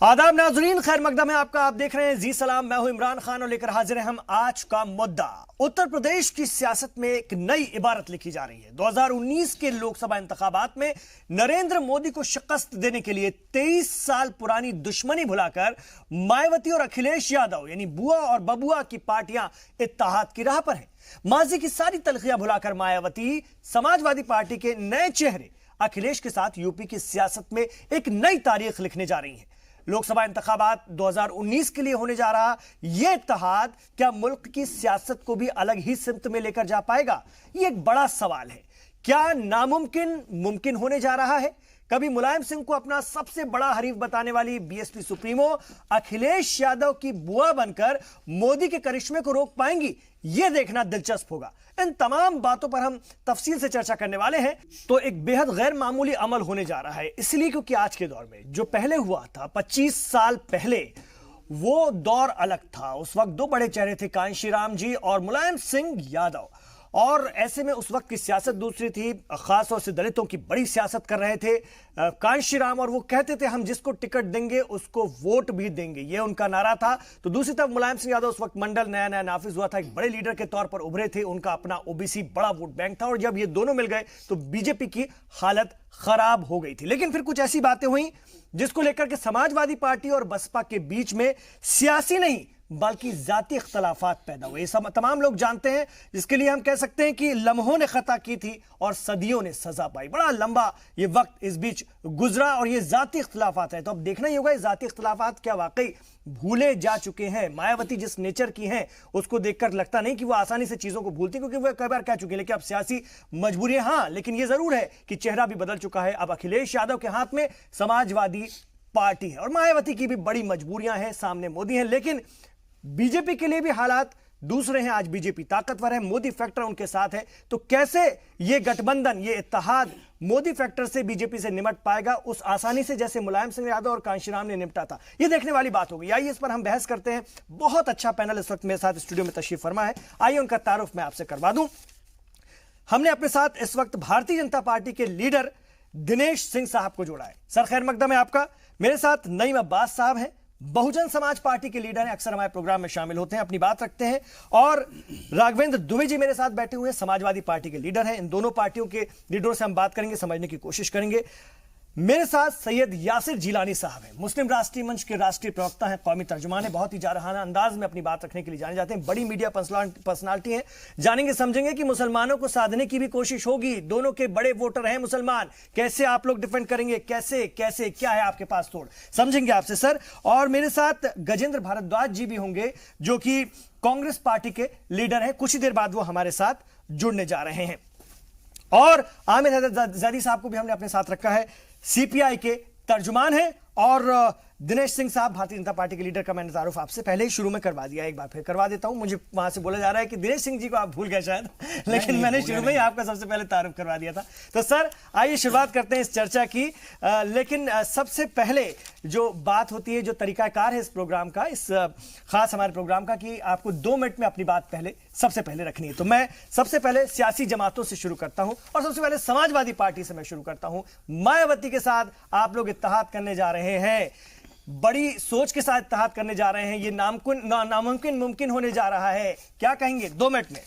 आदाब नाजरीन, खैर मकदम है आपका। आप देख रहे हैं जी सलाम। मैं हूं इमरान खान और लेकर हाजिर हैं हम आज का मुद्दा। उत्तर प्रदेश की सियासत में एक नई इबारत लिखी जा रही है। 2019 के लोकसभा इंतखाबात में नरेंद्र मोदी को शिकस्त देने के लिए 23 साल पुरानी दुश्मनी भुलाकर मायावती और अखिलेश यादव यानी बुआ और बबुआ की पार्टियां इत्तेहाद की राह पर हैं। माजी की सारी तलखियां भुलाकर मायावती समाजवादी पार्टी के नए चेहरे अखिलेश के साथ यूपी की सियासत में एक नई तारीख लिखने जा रही है। लोकसभा इंतखाबात 2019 के लिए होने जा रहा यह इत्तेहाद क्या मुल्क की सियासत को भी अलग ही सिमत में लेकर जा पाएगा? यह एक बड़ा सवाल है। क्या नामुमकिन मुमकिन होने जा रहा है? कभी मुलायम सिंह को अपना सबसे बड़ा हरीफ बताने वाली बीएसपी सुप्रीमो अखिलेश यादव की बुआ बनकर मोदी के करिश्मे को रोक पाएंगी? यह देखना दिलचस्प होगा। इन तमाम बातों पर हम तफसील से चर्चा करने वाले हैं। तो एक बेहद गैर मामूली अमल होने जा रहा है, इसलिए क्योंकि आज के दौर में जो पहले हुआ था 25 साल पहले, वो दौर अलग था। उस वक्त दो बड़े चेहरे थे, कांशीराम जी और मुलायम सिंह यादव, और ऐसे में उस वक्त की सियासत दूसरी थी। खास तौर से दलितों की बड़ी सियासत कर रहे थे कांशीराम, और वो कहते थे हम जिसको टिकट देंगे उसको वोट भी देंगे, ये उनका नारा था। तो दूसरी तरफ मुलायम सिंह यादव उस वक्त मंडल नया नया नाफिज हुआ था, एक बड़े लीडर के तौर पर उभरे थे, उनका अपना ओबीसी बड़ा वोट बैंक था, और जब ये दोनों मिल गए तो बीजेपी की हालत खराब हो गई थी। लेकिन फिर कुछ ऐसी बातें हुई जिसको लेकर के समाजवादी पार्टी और बसपा के बीच में सियासी नहीं बल्कि जाती इख्तलाफात पैदा हुए। सब तमाम लोग जानते हैं, जिसके लिए हम कह सकते हैं कि लम्हों ने खता की थी और सदियों ने सजा पाई। बड़ा लंबा ये वक्त इस बीच गुजरा और ये जाती इख्तलाफात है। तो अब देखना ही होगा ये जाती इख्तलाफात क्या वाकई भूले जा चुके हैं? मायावती जिस नेचर की हैं उसको देखकर लगता नहीं कि वो आसानी से चीजों को भूलती, क्योंकि वो कई बार कह चुके हैं। लेकिन अब सियासी मजबूरियां, हाँ, लेकिन ये जरूर है कि चेहरा भी बदल चुका है। अब अखिलेश यादव के हाथ में समाजवादी पार्टी है और मायावती की भी बड़ी मजबूरियां हैं, सामने मोदी है। लेकिन बीजेपी के लिए भी हालात दूसरे हैं। आज बीजेपी ताकतवर है, मोदी फैक्टर उनके साथ है। तो कैसे ये गठबंधन, ये इत्तेहाद मोदी फैक्टर से बीजेपी से निपट पाएगा उस आसानी से जैसे मुलायम सिंह यादव और कांशीराम ने निपटा था? ये देखने वाली बात होगी। आइए इस पर हम बहस करते हैं। बहुत अच्छा पैनल इस वक्त मेरे साथ स्टूडियो में तशरीफ फरमा है। आइए उनका तारुफ मैं आपसे करवा दूं। हमने अपने साथ इस वक्त भारतीय जनता पार्टी के लीडर दिनेश सिंह साहब को जोड़ा है। सर खैर मकदम है आपका। मेरे साथ नईम अब्बास साहब हैं, बहुजन समाज पार्टी के लीडर हैं, अक्सर हमारे प्रोग्राम में शामिल होते हैं, अपनी बात रखते हैं। और राघवेंद्र दुबे जी मेरे साथ बैठे हुए हैं, समाजवादी पार्टी के लीडर हैं। इन दोनों पार्टियों के लीडरों से हम बात करेंगे, समझने की कोशिश करेंगे। मेरे साथ सैयद यासिर जिलानी साहब हैं, मुस्लिम राष्ट्रीय मंच के राष्ट्रीय प्रवक्ता हैं, कौमी तर्जुमान है, बहुत ही जारहाना अंदाज में अपनी बात रखने के लिए जाने जाते हैं, बड़ी मीडिया पर्सनालिटी हैं। जानेंगे समझेंगे कि मुसलमानों को साधने की भी कोशिश होगी। दोनों के बड़े वोटर हैं मुसलमान, कैसे आप लोग डिफेंड करेंगे? कैसे कैसे क्या है आपके पास तोड़? समझेंगे आपसे सर। और मेरे साथ गजेंद्र भारद्वाज जी भी होंगे, जो कि कांग्रेस पार्टी के लीडर हैं। कुछ ही देर बाद वो हमारे साथ जुड़ने जा रहे हैं। और आमिर हैदरजादी साहब को भी हमने अपने साथ रखा है, सीपीआई के तर्जुमान हैं। और दिनेश सिंह साहब, भारतीय जनता पार्टी के लीडर का मैंने तारुफ आपसे पहले ही शुरू में करवा दिया, एक बार फिर करवा देता हूं। मुझे वहां से बोला जा रहा है कि दिनेश सिंह जी को आप भूल गए शायद, लेकिन मैंने शुरू में ही आपका सबसे पहले तारुफ करवा दिया था। तो सर आइए शुरुआत करते हैं इस चर्चा की। लेकिन सबसे पहले जो बात होती है, जो तरीकाकार है इस प्रोग्राम का, इस खास हमारे प्रोग्राम का, कि आपको 2 मिनट में अपनी बात सबसे पहले रखनी है। तो मैं सबसे पहले सियासी जमातों से शुरू करता हूं और सबसे पहले समाजवादी पार्टी से मैं शुरू करता हूं। मायावती के साथ आप लोग इत्तेहाद करने जा रहे हैं, बड़ी सोच के साथ इत्तेहाद करने जा रहे हैं। ये नामुमकिन मुमकिन होने जा रहा है, क्या कहेंगे 2 मिनट में?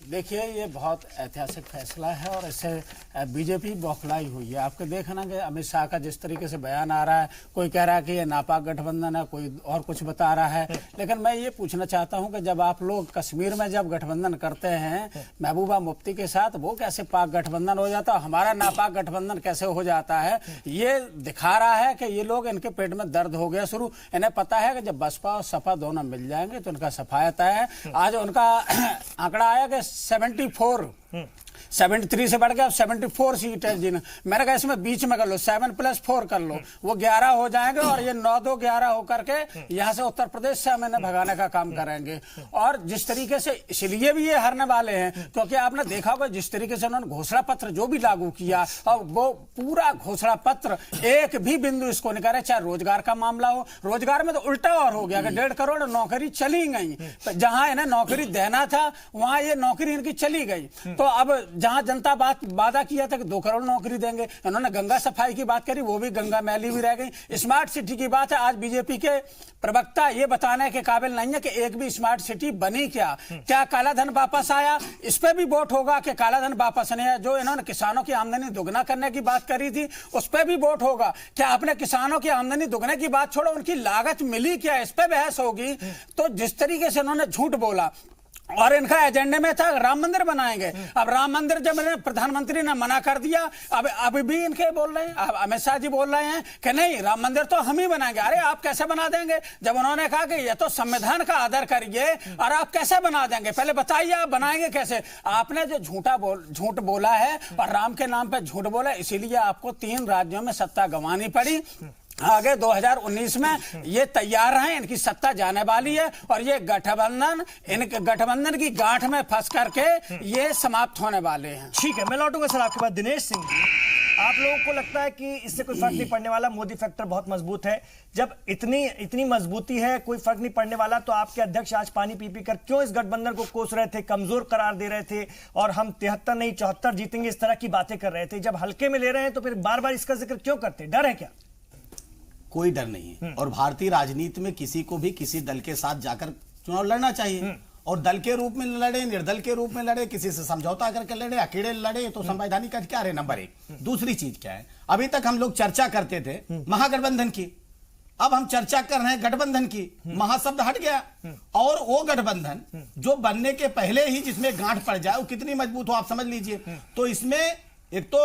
देखिए, ये बहुत ऐतिहासिक फैसला है और इससे बीजेपी बौखलाई हुई है। आपके देखना कि अमित शाह का जिस तरीके से बयान आ रहा है, कोई कह रहा है कि ये नापाक गठबंधन है, कोई और कुछ बता रहा है। लेकिन मैं ये पूछना चाहता हूं कि जब आप लोग कश्मीर में जब गठबंधन करते हैं महबूबा मुफ्ती के साथ, वो कैसे पाक गठबंधन हो जाता है, हमारा नापाक गठबंधन कैसे हो जाता है? ये दिखा रहा है कि ये लोग, इनके पेट में दर्द हो गया शुरू। इन्हें पता है कि जब बसपा और सपा दोनों मिल जाएंगे तो इनका सफायत है। आज उनका आंकड़ा आया कि 73 से बढ़ गया, अब 74 सीट है जिन। मैंने कहा इसमें बीच में कर लो, 7+4 कर लो, वो 11 हो जाएंगे और ये 9-2-11 होकर के यहाँ से उत्तर प्रदेश से हम इन्हें भगाने का काम करेंगे। और जिस तरीके से, इसलिए भी ये हारने वाले हैं क्योंकि आपने देखा होगा जिस तरीके से उन्होंने घोषणा पत्र जो भी लागू किया, और वो पूरा घोषणा पत्र एक भी बिंदु इसको नहीं करे। चाहे रोजगार का मामला हो, रोजगार में तो उल्टा और हो गया कि 1.5 करोड़ नौकरी चली गई। जहां इन्हें नौकरी देना था वहां ये नौकरी इनकी चली गई। तो अब जहां जनता वादा किया था कि 2 करोड़ नौकरी देंगे, इन्होंने गंगा सफाई की बात करी, वो भी गंगा मैली भी रह गई। स्मार्ट सिटी की बात है, आज बीजेपी के प्रवक्ता ये बताने के काबिल नहीं है कि एक भी स्मार्ट सिटी बनी क्या काला धन वापस आया? इस पे भी वोट होगा कि काला धन वापस नहीं आया। जो इन्होंने किसानों की आमदनी दुगना करने की बात करी थी, उस पे भी वोट होगा। क्या आपने किसानों की आमदनी दुगने की बात छोड़ो, उनकी लागत मिली क्या, इस पे बहस होगी। तो जिस तरीके से उन्होंने झूठ बोला, और इनका एजेंडे में था राम मंदिर बनाएंगे। अब राम मंदिर जब प्रधानमंत्री ने मना कर दिया, अब अभी भी इनके बोल रहे हैं, अब अमित शाह जी बोल रहे हैं कि नहीं, राम मंदिर तो हम ही बनाएंगे। अरे आप कैसे बना देंगे, जब उन्होंने कहा कि ये तो संविधान का आदर करिए, और आप कैसे बना देंगे, पहले बताइए आप बनाएंगे कैसे। आपने जो झूठ बोला है और राम के नाम पे झूठ बोला, इसीलिए आपको 3 राज्यों में सत्ता गंवानी पड़ी। आगे 2019 में ये तैयार हैं, इनकी सत्ता जाने वाली है, और ये गठबंधन की गांठ में फंस करके ये समाप्त होने वाले हैं। ठीक है, मैं लौटूंगा सर आपके पास। दिनेश सिंह जी, आप लोगों को लगता है कि इससे कोई फर्क नहीं पड़ने वाला, मोदी फैक्टर बहुत मजबूत है? जब इतनी मजबूती है, कोई फर्क नहीं पड़ने वाला, तो आपके अध्यक्ष आज पानी पी कर क्यों इस गठबंधन को कोस रहे थे, कमजोर करार दे रहे थे, और हम 73 नहीं 74 जीतेंगे इस तरह की बातें कर रहे थे? जब हल्के में ले रहे हैं तो फिर बार बार इसका जिक्र क्यों करते? डर है क्या? कोई डर नहीं है, और भारतीय राजनीति में किसी को भी किसी दल के साथ जाकर चुनाव लड़ना चाहिए, और दल के रूप में लड़े, निर्दल के रूप में लड़े, किसी से समझौता करके लड़े, अकेले लड़े, तो संवैधानिक अधिकार है, नंबर 1। दूसरी चीज क्या है, अभी तक हम लोग चर्चा करते थे महागठबंधन की, अब हम चर्चा कर रहे हैं गठबंधन की। महाशब्द हट गया, और वो गठबंधन जो बनने के पहले ही जिसमें गांठ पड़ जाए, वो कितनी मजबूत हो आप समझ लीजिए। तो इसमें एक तो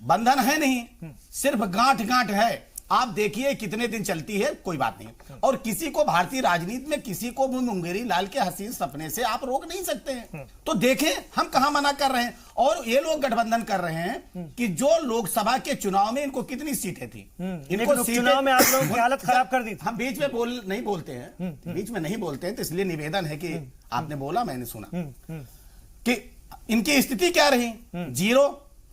बंधन है नहीं, सिर्फ गांठ है। आप देखिए कितने दिन चलती है, कोई बात नहीं। और किसी को भारतीय राजनीति में किसी को भी मुंगेरी लाल के हसीन सपने से आप रोक नहीं सकते हैं। तो देखें हम कहां मना कर रहे हैं, और ये लोग गठबंधन कर रहे हैं कि जो लोकसभा के चुनाव में इनको कितनी सीटें थी, इनको चुनाव में आप लोगों की हालत खराब कर दी थी। हम बीच में नहीं बोलते हैं, तो इसलिए निवेदन है कि आपने बोला, मैंने सुना कि इनकी स्थिति क्या रही, 0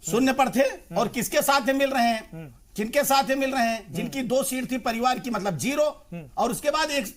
शून्य पर थे, और किसके साथ मिल रहे हैं, किनके साथ मिल रहे हैं, जिनकी 2 सीट थी परिवार की, मतलब 0। और उसके बाद एक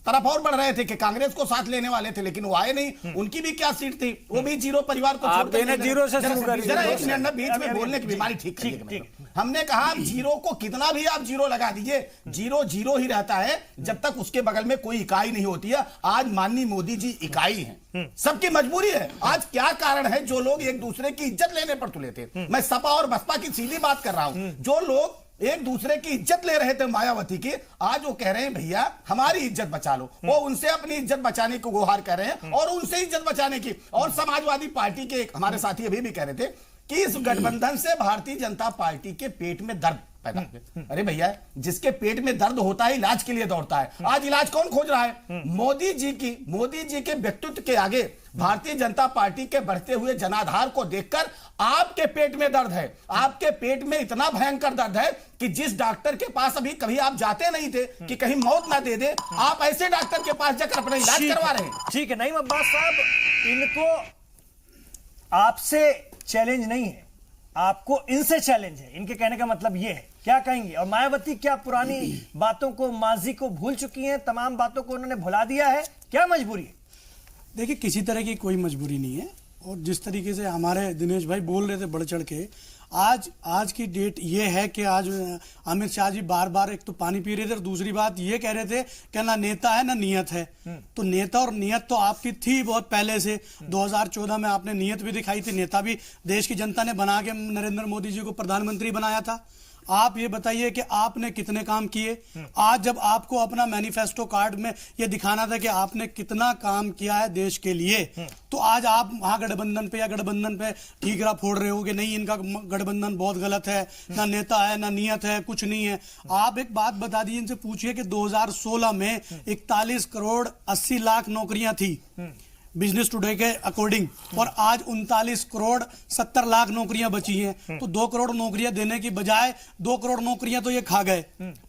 तरफ और बढ़ रहे थे कि कांग्रेस को साथ लेने वाले थे, लेकिन वो आए नहीं, उनकी भी क्या सीट थी, वो भी 0 परिवार को छोड़ देने 0 से शुरू करिए। जरा एक मिनट बीच में बोलने की बीमारी ठीक करिए। हमने कहा आप 0 को कितना भी आप 0 लगा दीजिए, 0 ही रहता है जब तक उसके बगल में कोई इकाई नहीं होती है। आज माननीय मोदी जी इकाई हैं, सबकी मजबूरी है। आज क्या कारण है, जो लोग एक दूसरे की इज्जत लेने पर तुले थे, मैं सपा और बसपा की सीधी बात कर रहा हूं, जो लोग एक दूसरे की इज्जत ले रहे थे मायावती की, आज वो कह रहे हैं भैया हमारी इज्जत बचा लो। वो उनसे अपनी इज्जत बचाने को गुहार कर रहे हैं, और उनसे इज्जत बचाने की। और समाजवादी पार्टी के हमारे साथी अभी भी कह रहे थे कि इस गठबंधन से भारतीय जनता पार्टी के पेट में दर्द पैदा हो। अरे भैया, जिसके पेट में दर्द होता है इलाज के लिए दौड़ता है। आज इलाज कौन खोज रहा है? मोदी जी के व्यक्तित्व के आगे भारतीय जनता पार्टी के बढ़ते हुए जनाधार को देखकर आपके पेट में दर्द है। आपके पेट में इतना भयंकर दर्द है कि जिस डॉक्टर के पास अभी कभी आप जाते नहीं थे कि कहीं मौत ना दे दे, आप ऐसे डॉक्टर के पास जाकर अपना इलाज करवा रहे हैं। ठीक है, नईम अब्बास साहब, इनको आपसे चैलेंज नहीं है, आपको इनसे चैलेंज है। इनके कहने का मतलब ये है, क्या कहेंगे? और मायावती क्या पुरानी बातों को, माजी को भूल चुकी हैं? तमाम बातों को उन्होंने भुला दिया है, क्या मजबूरी है? देखिए, किसी तरह की कोई मजबूरी नहीं है, और जिस तरीके से हमारे दिनेश भाई बोल रहे थे बढ़ चढ़ के, आज की डेट ये है कि आज अमित शाह जी बार बार एक तो पानी पी रहे थे, और दूसरी बात ये कह रहे थे कि ना नेता है ना नियत है। तो नेता और नियत तो आपकी थी बहुत पहले से। 2014 में आपने नियत भी दिखाई थी, नेता भी देश की जनता ने बना के नरेंद्र मोदी जी को प्रधानमंत्री बनाया था। आप ये बताइए कि आपने कितने काम किए। आज जब आपको अपना मैनिफेस्टो कार्ड में ये दिखाना था कि आपने कितना काम किया है देश के लिए, तो आज आप महागठबंधन पे या गठबंधन पे ठीकरा फोड़ रहे हो कि नहीं, इनका गठबंधन बहुत गलत है, ना नेता है ना नियत है, कुछ नहीं है। आप एक बात बता दीजिए, इनसे पूछिए कि 2016 में 41 करोड़ 80 लाख नौकरियां थी बिजनेस टुडे के अकॉर्डिंग, और आज 39 करोड़ 70 लाख नौकरियां बची हैं। तो 2 करोड़ नौकरियां देने की बजाय 2 करोड़ नौकरियां तो ये खा गए,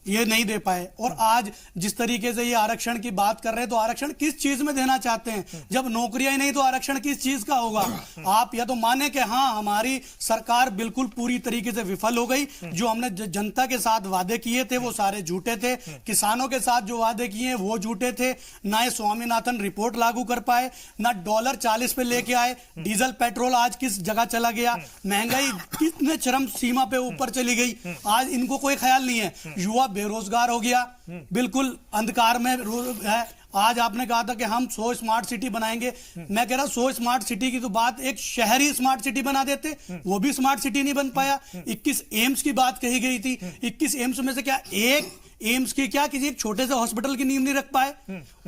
ये नहीं दे पाए। और आज जिस तरीके से ये आरक्षण की बात कर रहे हैं, तो आरक्षण किस चीज में देना चाहते हैं? जब नौकरियां ही नहीं तो आरक्षण किस चीज का होगा? आप या तो माने कि हाँ, हमारी सरकार बिल्कुल पूरी तरीके से विफल हो गई, जो हमने जनता के साथ वादे किए थे वो सारे झूठे थे, किसानों के साथ जो वादे किए वो झूठे थे, ना ये स्वामीनाथन रिपोर्ट लागू कर पाए, ना डॉलर 40 पे लेके आए, डीजल पेट्रोल आज किस जगह चला गया, महंगाई कितने चरम सीमा पे ऊपर चली गई, आज इनको कोई ख्याल नहीं है। युवा बेरोजगार हो गया, बिल्कुल अंधकार में है। आज आपने कहा था कि हम 100 स्मार्ट सिटी बनाएंगे, मैं कह रहा हूं 100 स्मार्ट सिटी की तो बात, एक शहरी स्मार्ट सिटी बना देते, वो भी स्मार्ट सिटी नहीं बन पाया। 21 एम्स की बात कही गई थी, 21 एम्स में से क्या एक एम्स की क्या किसी एक छोटे से हॉस्पिटल की नींव नहीं रख पाए।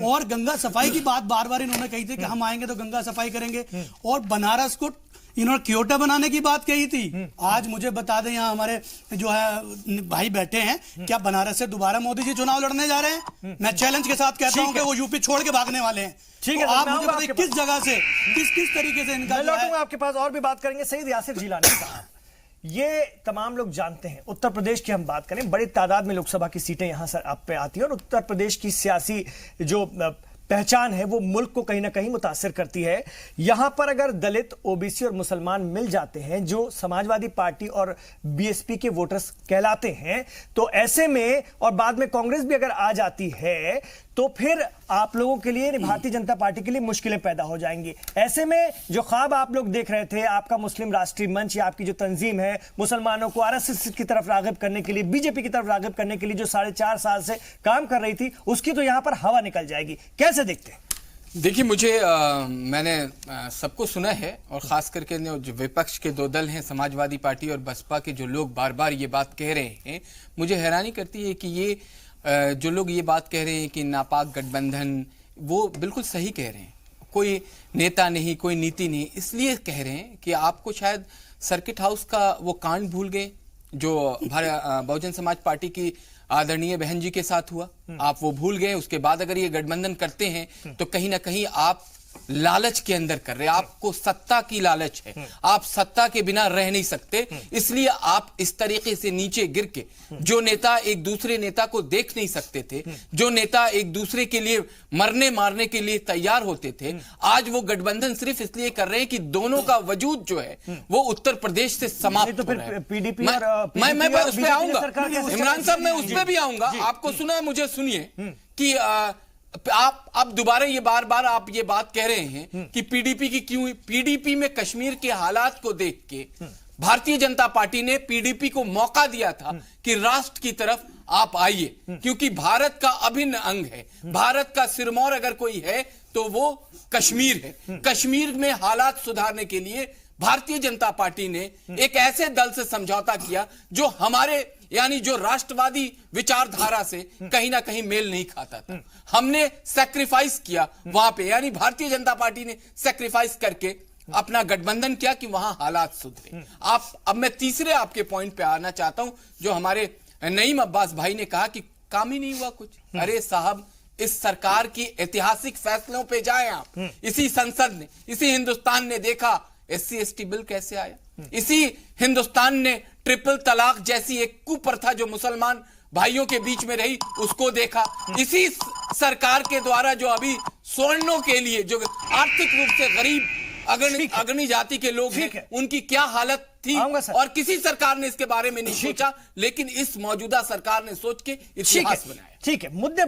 और गंगा सफाई की बात बार बार इन्होंने कही थी कि हम आएंगे तो गंगा सफाई करेंगे, और बनारस को इन्होंने क्योटा बनाने की बात कही थी। आज मुझे बता दें, यहाँ हमारे जो है भाई बैठे हैं, क्या बनारस से दोबारा मोदी जी चुनाव लड़ने जा रहे हैं? मैं चैलेंज के साथ कहता हूं कि वो यूपी छोड़ के भागने वाले हैं। ठीक है, तो आप मुझे बताइए किस जगह से, किस तरीके से इनका लौटूंगा आपके पास, और भी बात करेंगे। सईद यासिर जिलानी साहब, ये तमाम लोग जानते हैं, उत्तर प्रदेश की हम बात करें, बड़ी तादाद में लोकसभा की सीटें यहां से आप पे आती है, और उत्तर प्रदेश की सियासी जो पहचान है वो मुल्क को कहीं ना कहीं मुतासिर करती है। यहां पर अगर दलित, ओबीसी और मुसलमान मिल जाते हैं, जो समाजवादी पार्टी और बीएसपी के वोटर्स कहलाते हैं, तो ऐसे में, और बाद में कांग्रेस भी अगर आ जाती है, तो फिर आप लोगों के लिए, भारतीय जनता पार्टी के लिए मुश्किलें पैदा हो जाएंगी। ऐसे में जो ख्वाब आप लोग देख रहे थे, आपका मुस्लिम राष्ट्रीय मंच या आपकी जो तंजीम है, मुसलमानों को आरएसएस की तरफ रागिब करने के लिए, बीजेपी की तरफ रागिब करने के लिए जो 4.5 साल से काम कर रही थी, उसकी तो यहां पर हवा निकल जाएगी। कैसे देखते हैं? देखिए, मुझे मैंने सबको सुना है, और खास करके जो विपक्ष के दो दल हैं, समाजवादी पार्टी और बसपा के जो लोग बार बार ये बात कह रहे हैं, मुझे हैरानी करती है कि ये जो लोग ये बात कह रहे हैं कि नापाक गठबंधन, वो बिल्कुल सही कह रहे हैं। कोई नेता नहीं, कोई नीति नहीं, इसलिए कह रहे हैं कि आपको शायद सर्किट हाउस का वो कांड भूल गए जो बहुजन समाज पार्टी की आदरणीय बहन जी के साथ हुआ, आप वो भूल गए। उसके बाद अगर ये गठबंधन करते हैं तो कहीं ना कहीं आप लालच के अंदर कर रहे हैं, आपको सत्ता की लालच है, आप सत्ता के बिना रह नहीं सकते, इसलिए आप इस तरीके से नीचे गिर के, जो नेता एक दूसरे नेता को देख नहीं सकते थे, जो नेता एक दूसरे के लिए मरने मारने के लिए तैयार होते थे, आज वो गठबंधन सिर्फ इसलिए कर रहे हैं कि दोनों का वजूद जो है वो उत्तर प्रदेश से समाप्त हो रहा है। पीडीपी मैं उस पर आऊंगा, इमरान साहब, मैं उस पर भी आऊंगा। आपको सुना है, मुझे सुनिए कि आप दोबारा ये बार बार आप ये बात कह रहे हैं कि पीडीपी की क्यों, पीडीपी में कश्मीर के हालात को देख के भारतीय जनता पार्टी ने पीडीपी को मौका दिया था कि राष्ट्र की तरफ आप आइए, क्योंकि भारत का अभिन्न अंग है, भारत का सिरमौर अगर कोई है तो वो कश्मीर है। कश्मीर में हालात सुधारने के लिए भारतीय जनता पार्टी ने एक ऐसे दल से समझौता किया जो हमारे, यानी जो राष्ट्रवादी विचारधारा से कहीं ना कहीं मेल नहीं खाता था। हमने सैक्रिफाइस किया वहां पे, यानी भारतीय जनता पार्टी ने सैक्रिफाइस करके अपना गठबंधन किया कि वहां हालात सुधरे। अब मैं तीसरे आपके पॉइंट पे आना चाहता हूं, जो हमारे नईम अब्बास भाई ने कहा कि काम ही नहीं हुआ कुछ। अरे साहब, इस सरकार की ऐतिहासिक फैसलों पे जाएं आप। इसी संसद ने, इसी हिंदुस्तान ने देखा SC ST बिल कैसे आया, इसी हिंदुस्तान ने ट्रिपल तलाक जैसी एक कुप्रथा जो मुसलमान भाइयों के बीच में रही उसको देखा, इसी सरकार के द्वारा जो अभी स्वर्णों के लिए जो आर्थिक रूप से गरीब अग्रणी जाति के लोग हैं, उनकी क्या हालत थी, और किसी सरकार ने इसके बारे में नहीं सोचा, लेकिन इस मौजूदा सरकार ने सोच के इतिहास बनाया। ठीक है, मुद्दे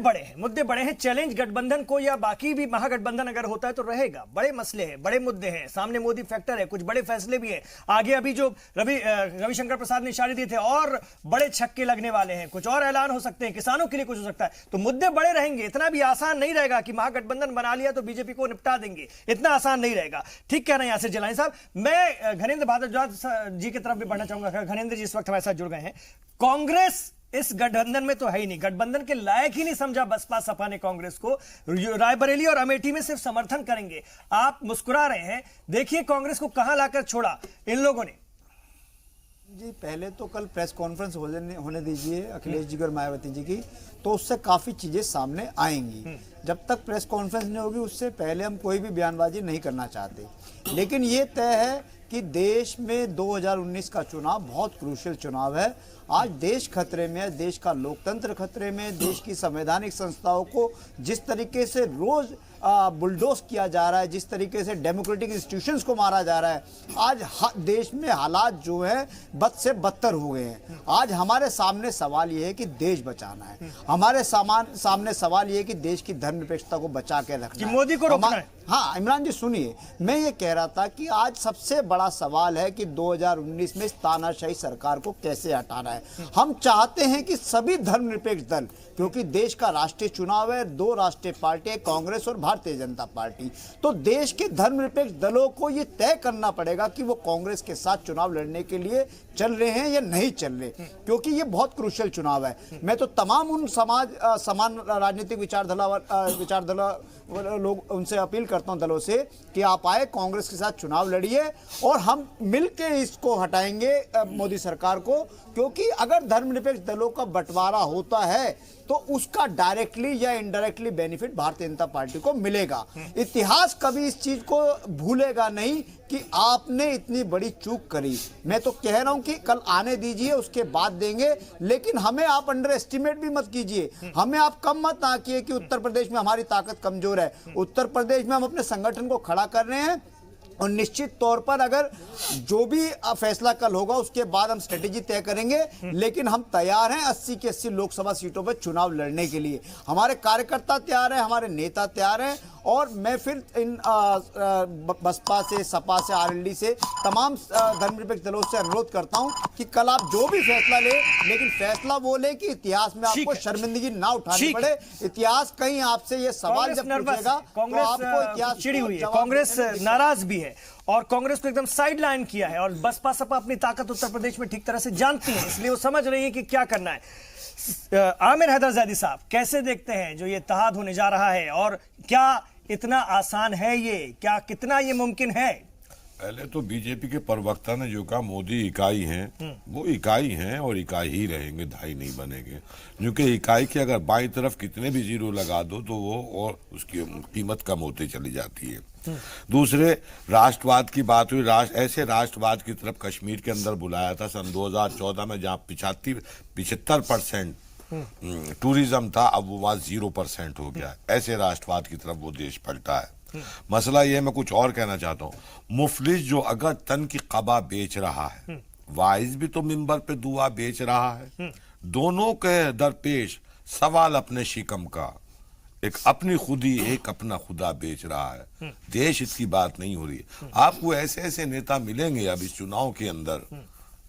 बड़े हैं। चैलेंज गठबंधन को या बाकी भी महागठबंधन अगर होता है तो रहेगा। बड़े मसले हैं, बड़े मुद्दे हैं, सामने मोदी फैक्टर है, कुछ बड़े फैसले भी हैं। आगे अभी जो रविशंकर प्रसाद ने इशारे दिए थे, और बड़े छक्के लगने वाले हैं, कुछ और ऐलान हो सकते हैं, किसानों के लिए कुछ हो सकता है। तो मुद्दे बड़े रहेंगे, इतना भी आसान नहीं रहेगा कि महागठबंधन बना लिया तो बीजेपी को निपटा देंगे, इतना आसान नहीं रहेगा। ठीक कह रहे हैं यासिर जिलानी साहब। मैं घनेंद्र भारद्वाज जी की तरफ भी बढ़ना चाहूंगा। घनेंद्र जी इस वक्त हमारे साथ जुड़ गए हैं। कांग्रेस इस गठबंधन में तो है ही नहीं, गठबंधन के लायक ही नहीं समझा बसपा सपा ने कांग्रेस को। रायबरेली और अमेठी में सिर्फ समर्थन करेंगे। आप मुस्कुरा रहे हैं, देखिए कांग्रेस को कहां लाकर छोड़ा इन लोगों ने। जी, पहले तो कल प्रेस कॉन्फ्रेंस होने दीजिए अखिलेश जी और मायावती जी की, तो उससे काफ़ी चीज़ें सामने आएंगी। जब तक प्रेस कॉन्फ्रेंस नहीं होगी उससे पहले हम कोई भी बयानबाजी नहीं करना चाहते। लेकिन ये तय है कि देश में 2019 का चुनाव बहुत क्रूशियल चुनाव है। आज देश खतरे में है, देश का लोकतंत्र खतरे में, देश की संवैधानिक संस्थाओं को जिस तरीके से रोज बुलडोज किया जा रहा है, जिस तरीके से डेमोक्रेटिक इंस्टीट्यूशंस को मारा जा रहा है, आज देश में हालात जो है बद से बदतर हो गए हैं। आज हमारे सामने सवाल ये है कि देश बचाना है, हमारे सामने सवाल ये है कि देश की धर्मनिरपेक्षता को बचा के रखना है, मोदी को रोकना है। हाँ इमरान जी सुनिए, मैं ये कह रहा था कि आज सबसे बड़ा सवाल है कि 2019 में इस तानाशाही सरकार को कैसे हटाना है। हम चाहते हैं कि सभी धर्मनिरपेक्ष दल, क्योंकि देश का राष्ट्रीय चुनाव है, 2 राष्ट्रीय पार्टियां कांग्रेस और भारतीय जनता पार्टी, तो देश के धर्मनिरपेक्ष दलों को ये तय करना पड़ेगा कि वो कांग्रेस के साथ चुनाव लड़ने के लिए चल रहे हैं या नहीं चल रहे, क्योंकि ये बहुत क्रूशियल चुनाव है। मैं तो तमाम उन समान राजनीतिक विचारधारा लोग उनसे अपील करता हूं, दलों से, कि आप आए कांग्रेस के साथ चुनाव लड़िए और हम मिलके इसको हटाएंगे मोदी सरकार को, क्योंकि अगर धर्मनिरपेक्ष दलों का बंटवारा होता है तो उसका डायरेक्टली या indirectly benefit Bharatiya Janata party को मिलेगा। इतिहास कभी इस चीज को भूलेगा नहीं कि आपने इतनी बड़ी चूक करी। मैं तो कह रहा हूं कि कल आने दीजिए, उसके बाद देंगे, लेकिन हमें आप अंडर एस्टिमेट भी मत कीजिए, हमें आप कम मत आंकिए कि उत्तर प्रदेश में हमारी ताकत कमजोर है। उत्तर प्रदेश में हम अपने संगठन को खड़ा कर रहे हैं और निश्चित तौर पर अगर जो भी फैसला कल होगा उसके बाद हम स्ट्रेटेजी तय करेंगे, लेकिन हम तैयार हैं 80 की 80 लोकसभा सीटों पर चुनाव लड़ने के लिए। हमारे कार्यकर्ता तैयार हैं, हमारे नेता तैयार हैं, और मैं फिर इन बसपा से, सपा से, आरएलडी से, तमाम धर्मनिरपेक्ष दलों से अनुरोध करता हूं कि कल आप जो भी फैसला ले, लेकिन फैसला वो ले कि इतिहास में आपको शर्मिंदगी ना उठानी पड़े। इतिहास कहीं आपसे ये सवाल जब पूछेगा तो आपको इतिहास चिड़ी हुई है, कांग्रेस नाराज भी है और कांग्रेस को एकदम साइड लाइन किया है, और बसपा सपा अपनी ताकत उत्तर प्रदेश में ठीक तरह से जानती है, इसलिए वो समझ रही है कि क्या करना है। आमिर हैदरजादी साहब, कैसे देखते हैं जो ये इत्तेहाद होने जा रहा है, और क्या इतना आसान है ये, क्या कितना ये मुमकिन है? पहले तो बीजेपी के प्रवक्ता ने जो कहा मोदी इकाई हैं, वो इकाई हैं और इकाई ही रहेंगे, धाई नहीं बनेंगे, क्योंकि इकाई के अगर बाईं तरफ कितने भी जीरो लगा दो तो वो और उसकी कीमत कम होती चली जाती है। दूसरे, राष्ट्रवाद की बात हुई, ऐसे राष्ट्रवाद की तरफ कश्मीर के अंदर बुलाया था सन 2014 में, जहां 75% टूरिज्म था, अब वो वहां 0% हो गया। ऐसे राष्ट्रवाद की तरफ वो देश पलटा है। मसला ये, मैं कुछ और कहना चाहता हूँ, मुफलिस जो अगर तन की कबा बेच रहा है, वाइज भी तो मिंबर पे दुआ बेच रहा है। दोनों के दरपेश सवाल अपने शिकम का, एक अपनी खुदी, एक अपना खुदा बेच रहा है। देश इसकी बात नहीं हो रही है। आपको ऐसे ऐसे नेता मिलेंगे अब इस चुनाव के अंदर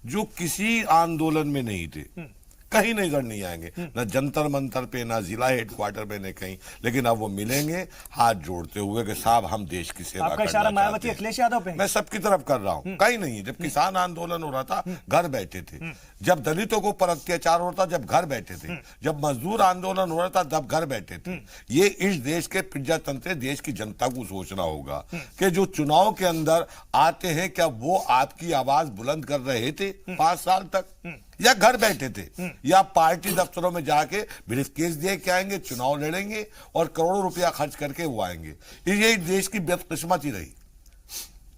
जो किसी आंदोलन में नहीं थे, कहीं नजर नहीं आएंगे, न जंतर मंतर पे, ना जिला हेडक्वार्टर पे, न कहीं, लेकिन अब वो मिलेंगे हाथ जोड़ते हुए कि साहब हम देश की सेवा करना चाहते हैं। मायावती अखिलेश यादव पे? मैं सबकी तरफ कर रहा हूँ, कहीं नहीं। जब किसान आंदोलन हो रहा था, घर बैठे थे। जब दलितों को पर अत्याचार हो रहा था, जब घर बैठे थे। जब मजदूर आंदोलन हो रहा था, तब घर बैठे थे। ये इस देश के प्रजातंत्र, देश की जनता को सोचना होगा कि जो चुनाव के अंदर आते हैं, क्या वो आपकी आवाज बुलंद कर रहे थे 5 साल तक, या घर बैठे थे, या पार्टी दफ्तरों में जाके ब्रीफकेस दे के आएंगे, चुनाव लड़ेंगे और करोड़ों रुपया खर्च करके वो आएंगे। ये देश की बदकिस्मती रही।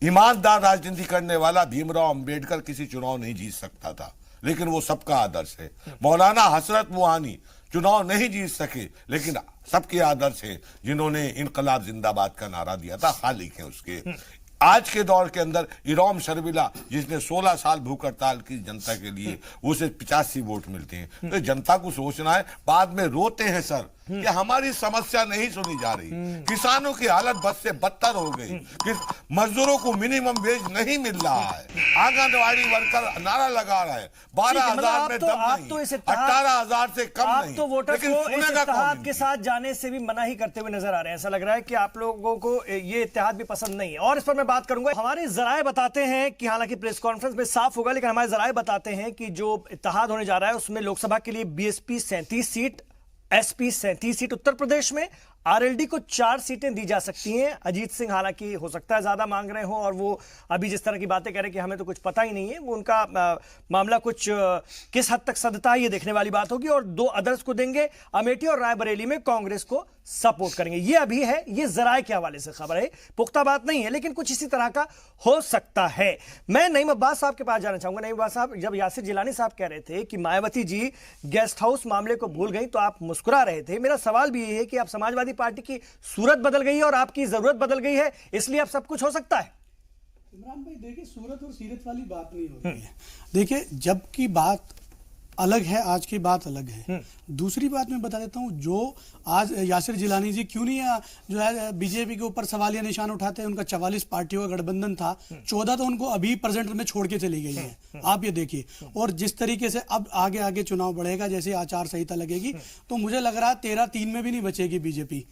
ईमानदार राजनीति करने वाला भीमराव अंबेडकर किसी चुनाव नहीं जीत सकता था, लेकिन वो सबका आदर्श है। मौलाना हसरत मोहानी चुनाव नहीं जीत सके, लेकिन सबके आदर्श है, जिन्होंने इनकलाब जिंदाबाद का नारा दिया था, खालिक है उसके। आज के दौर के अंदर इरोम शर्मिला, जिसने 16 साल भूख हड़ताल की जनता के लिए, उसे 85 वोट मिलते हैं। तो जनता को सोचना है। बाद में रोते हैं सर कि हमारी समस्या नहीं सुनी जा रही, किसानों की हालत बद से बदतर हो गई, कि मजदूरों को मिनिमम वेज नहीं मिल रहा है, आंगनवाड़ी वर्कर नारा लगा रहा है 12,000 में दम नहीं, 18,000 से कम नहीं। तो वोटर को इस इत्तेहाद के साथ जाने से भी मना ही करते हुए नजर आ रहे हैं। ऐसा लग रहा है कि आप लोगों को ये इत्तेहाद भी पसंद नहीं है, और इस पर मैं बात करूंगा। हमारे जराए बताते हैं कि हालांकि प्रेस कॉन्फ्रेंस में साफ होगा, लेकिन हमारे जराए बताते हैं कि जो इत्तेहाद होने जा रहा है उसमें लोकसभा के लिए BSP 37 seat, SP 37 seat Uttar Pradesh में, आरएलडी को 4 सीटें दी जा सकती हैं। अजीत सिंह हालांकि हो सकता है ज्यादा मांग रहे हो, और वो अभी जिस तरह की बातें कह रहे हैं कि हमें तो कुछ पता ही नहीं है, वो उनका मामला कुछ किस हद तक सदता है ये देखने वाली बात होगी। और 2 अदर्स को देंगे। अमेठी और रायबरेली में कांग्रेस को सपोर्ट करेंगे। ये अभी है, ये जराए के हवाले से खबर है, पुख्ता बात नहीं है, लेकिन कुछ इसी तरह का हो सकता है। मैं नईम अब्बास साहब के पास जाना चाहूंगा। नईम अब्बास साहब, जब यासिर जिलानी साहब कह रहे थे कि मायावती जी गेस्ट हाउस मामले को भूल गई तो आप मुस्कुरा रहे थे। मेरा सवाल भी ये है कि आप समाजवादी पार्टी की सूरत बदल गई है और आपकी जरूरत बदल गई है, इसलिए अब सब कुछ हो सकता है। इमरान भाई देखिए, सूरत और सीरत वाली बात नहीं होती है। देखिए, जब की बात अलग है, आज की बात अलग है। दूसरी बात मैं बता देता हूं, जो आज यासिर जिलानी जी क्यों नहीं जो है बीजेपी के ऊपर सवालिया निशान उठाते हैं। उनका 44 पार्टियों का गठबंधन था, 14 तो उनको अभी प्रेजेंट में छोड़ के चली गई है। आप ये देखिए, और जिस तरीके से अब आगे आगे चुनाव बढ़ेगा, जैसे आचार संहिता लगेगी, तो मुझे लग रहा है 13-3 में भी नहीं बचेगी बीजेपी।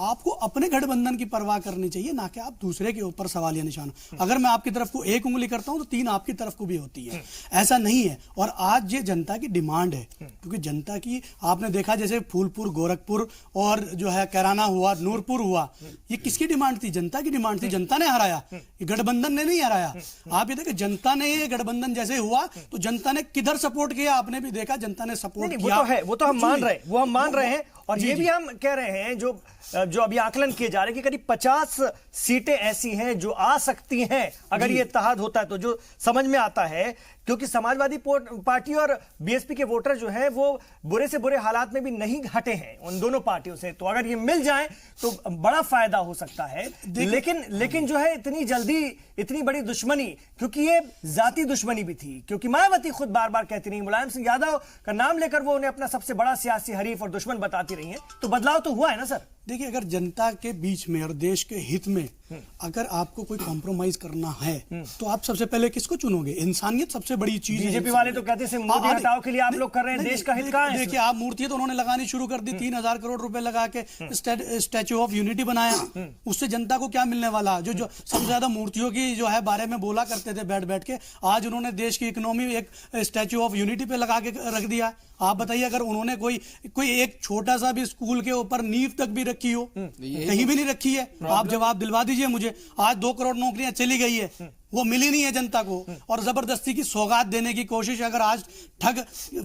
आपको अपने गठबंधन की परवाह करनी चाहिए, ना कि आप दूसरे के ऊपर सवालिया निशान। अगर मैं आपकी तरफ को एक उंगली करता हूं तो 3 आपकी तरफ को भी होती है, ऐसा नहीं है। और आज ये जनता की डिमांड है, क्योंकि जनता की आपने देखा, जैसे फूलपुर, गोरखपुर और जो है कैराना हुआ, नूरपुर हुआ, ये किसकी डिमांड थी? जनता की डिमांड थी। जनता ने हराया, ये गठबंधन ने नहीं हराया। आप ये देखिए, जनता ने ये गठबंधन जैसे हुआ तो जनता ने किधर सपोर्ट किया, आपने भी देखा, जनता ने सपोर्ट किया। वो तो है, वो तो हम मान रहे हैं, वो हम मान रहे हैं। और ये भी हम कह रहे हैं, जो अभी आकलन किए जा रहे हैं कि करीब 50 सीटें ऐसी हैं जो आ सकती हैं अगर ये इत्तेहाद होता है तो, जो समझ में आता है। क्योंकि समाजवादी पार्टी और बीएसपी के वोटर जो हैं वो बुरे से बुरे हालात में भी नहीं हटे हैं उन दोनों पार्टियों से, तो अगर ये मिल जाए तो बड़ा फायदा हो सकता है। लेकिन जो है, इतनी जल्दी इतनी बड़ी दुश्मनी, क्योंकि ये जाती दुश्मनी भी थी, क्योंकि मायावती खुद बार बार कहती रही, मुलायम सिंह यादव का नाम लेकर वो उन्हें अपना सबसे बड़ा सियासी हरीफ और दुश्मन बताती रही है, तो बदलाव तो हुआ है ना सर। देखिए, अगर जनता के बीच में और देश के हित में अगर आपको कोई कॉम्प्रोमाइज करना है तो आप सबसे पहले किसको चुनोगे? इंसानियत सबसे बड़ी चीज है। बीजेपी वाले तो कहते हैं मोदी हटाओ के लिए आप लोग कर रहे हैं, देश का हित कहां है? देखिए, आप मूर्तियां तो उन्होंने लगानी शुरू कर दी, 3000 करोड़ रुपए लगा के स्टैच्यू ऑफ यूनिटी बनाया। उससे जनता को क्या मिलने वाला? जो सबसे ज्यादा मूर्तियों की जो है बारे में बोला करते थे बैठ बैठ के, आज उन्होंने देश की इकोनॉमी एक स्टैच्यू ऑफ यूनिटी पे लगा के रख दिया। आप बताइए, अगर उन्होंने कोई एक छोटा सा भी स्कूल के ऊपर नींव तक भी रखी हो, कहीं भी नहीं रखी है, आप जवाब दिलवा दीजिए मुझे। आज 2 करोड़ नौकरियां चली गई है, वो मिली नहीं है जनता को, और जबरदस्ती की सौगात देने की कोशिश, अगर आज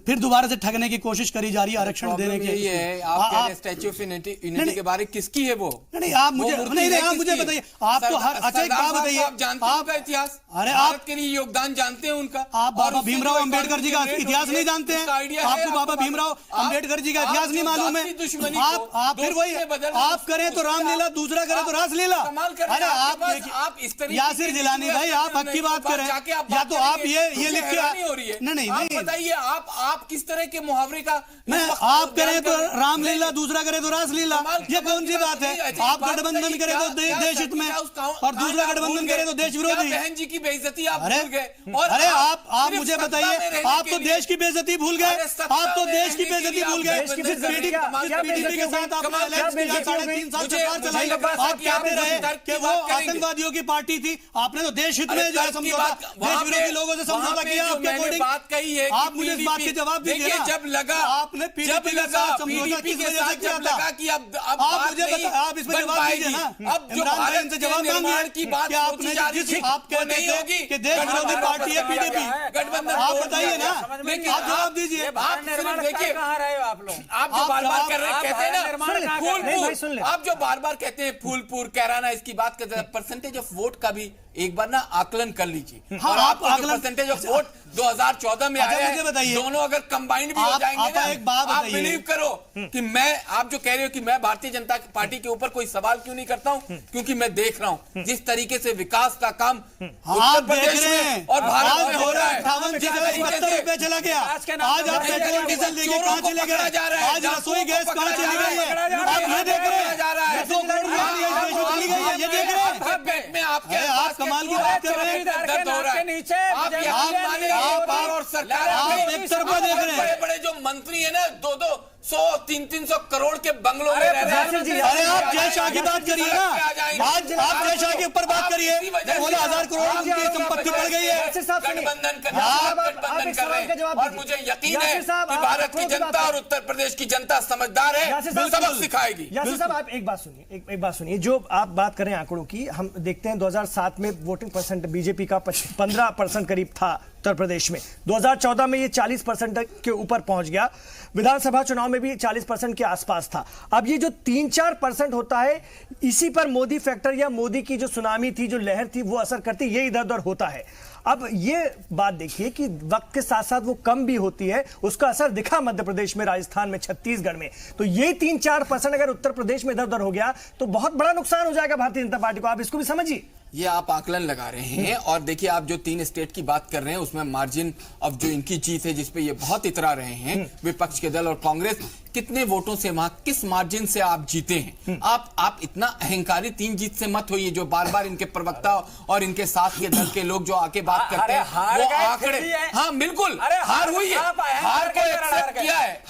फिर दोबारा से ठगने की कोशिश करी जा रही है आरक्षण देने के। यही है, आप कह रहे हैं स्टैच्यू ऑफ यूनिटी के बारे, किसकी है वो? नहीं, आप मुझे बताइए, आप तो हर अच्छा एक बात बताइए, आप जानते हैं उनका इतिहास? अरे आप के लिए योगदान जानते हैं उनका? आप बाबा भीमराव अंबेडकर जी का इतिहास नहीं जानते हैं? आपको बाबा भीमराव अंबेडकर जी का इतिहास नहीं मालूम है? आप फिर वही आप करें तो रामलीला, दूसरा करें तो रासलीला। अरे आप इस तरीके यासिर जिलानी भाई, आप हक की बात करें, या तो आप ये लिख के हो रही है। नहीं बताइए, आप किस तरह के मुहावरे का? आप करें तो रामलीला, दूसरा करें तो रासलीला, ये कौन सी बात है? आप गठबंधन करें तो देश हित में, और दूसरा गठबंधन करें तो देश विरोधी। बहन जी की बेइज्जती आप भूल गए। अरे आप मुझे बताइए, आप तो देश की बेइज्जती भूल गए, आप तो देश की बेइज्जती भूल गए। पीडीपी के साथ आपने 3.5 साल सरकार चलाई, आप कहते रहे कि वो आतंकवादियों की पार्टी थी। आपने तो देश हित में जो है समझौता, देश विरोधी लोगों से समझौता किया। आपके अकॉर्डिंग बात कही है, आप मुझे इस बात के जवाब दीजिए ना। जब लगा आपने पीडीपी के साथ समझौता किस वजह से किया था? आप मुझे बताइए, आप इसमें जवाब दीजिए ना। अब जो इमरान भाई इनसे जवाब मांगिए की बात आपने आप कहते थे कि देश विरोधी पार्टी है पीडीपी, आप बताइए ना, आप जवाब दीजिए। देखिए, कहाँ रहे हो आप लोग? आप जो बार बार कर रहे हैं, कहते हैं ना फूलपुर, आप जो बार बार कहते हैं फूलपुर, कैराना, इसकी बात करते हैं, परसेंटेज ऑफ वोट का भी एक बार ना आकलन कर लीजिए। हाँ, और आपको परसेंटेज ऑफ वोट 2014 में आया है, बताइए, दोनों अगर कंबाइंड भी हो जाएंगे ना, एक बात आप बिलीव करो कि आप जो कह रहे हो कि मैं भारतीय जनता पार्टी के ऊपर कोई सवाल क्यों नहीं करता हूं, क्योंकि मैं देख रहा हूं जिस तरीके से विकास का काम उत्तर प्रदेश में और भारत में हो रहा है। 58 रुपए चला गया, आज आप पेट्रोल डीजल लेके कहां चले गए? आज रसोई गैस कहां चली गई है? आप ये देख रहे हैं, 2 करोड़ चली गई है, ये देख रहे हैं। पेट में आपके आप कमाल की बात कर रहे हैं, दर्द हो रहा है। आप और सरकार एक तरफा देख रहे हैं। बड़े बड़े जो मंत्री है ना, 200-300 करोड़ के बंगलों में रह रहे हैं। अरे आप जय शाह की बात करिए ना, आज आप जय शाह के ऊपर बात करिए, 16,000 करोड़ की संपत्ति बढ़ गई है। गठबंधन कर रहे हैं, और मुझे यकीन है कि भारत की जनता और उत्तर प्रदेश की जनता समझदार है, सबक सिखाएगी। यासिर साहब, आप एक बात सुनिए, जो आप बात कर रहे हैं आंकड़ों की, हम देखते हैं 2007 में वोटिंग परसेंट बीजेपी का 15% करीब था उत्तर प्रदेश में, 2014 में ये 40% के ऊपर पहुंच गया। विधानसभा चुनाव में भी 40% के आसपास था। अब ये जो 3-4% होता है, इसी पर मोदी फैक्टर या मोदी की जो सुनामी थी, जो लहर थी, वो असर करती, ये इधर उधर होता है। अब ये बात देखिए कि वक्त के साथ साथ वो कम भी होती है, उसका असर दिखा मध्य प्रदेश में, राजस्थान में, छत्तीसगढ़ में। तो ये 3-4% अगर उत्तर प्रदेश में इधर उधर हो गया तो बहुत बड़ा नुकसान हो जाएगा भारतीय जनता पार्टी को। आप इसको भी समझिए। ये आप आकलन लगा रहे हैं और देखिए आप जो 3 स्टेट की बात कर रहे हैं उसमें मार्जिन ऑफ जो इनकी जीत है, जिसपे ये बहुत इतरा रहे हैं विपक्ष के दल और कांग्रेस, कितने वोटों से, वहां किस मार्जिन से आप जीते हैं। आप इतना अहंकारी 3 जीत से मत होइए, जो बार बार इनके प्रवक्ता और इनके साथ के दल के लोग जो आके बात करते हैं वो आंकड़े, हाँ बिल्कुल हार हुई है, हार को एक्सेप्ट किया है,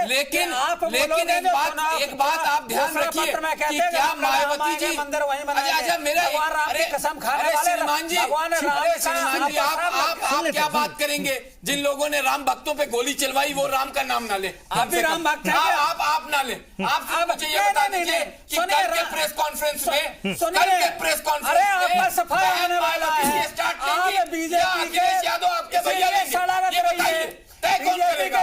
लेकिन एक बात आप ध्यान रखिए कि क्या मायावती जी, अच्छा मेरा, अरे श्रीमान जी, आप क्या बात करेंगे? जिन लोगों ने राम भक्तों पे गोली चलवाई वो राम का नाम ना ले, आप भी राम भक्त हैं, आप ना ले। आप मुझे ये बता दीजिए कि कल के प्रेस कॉन्फ्रेंस में, अखिलेश यादव आपके भैया लेंगे, ये बताइए तय कौन करेगा?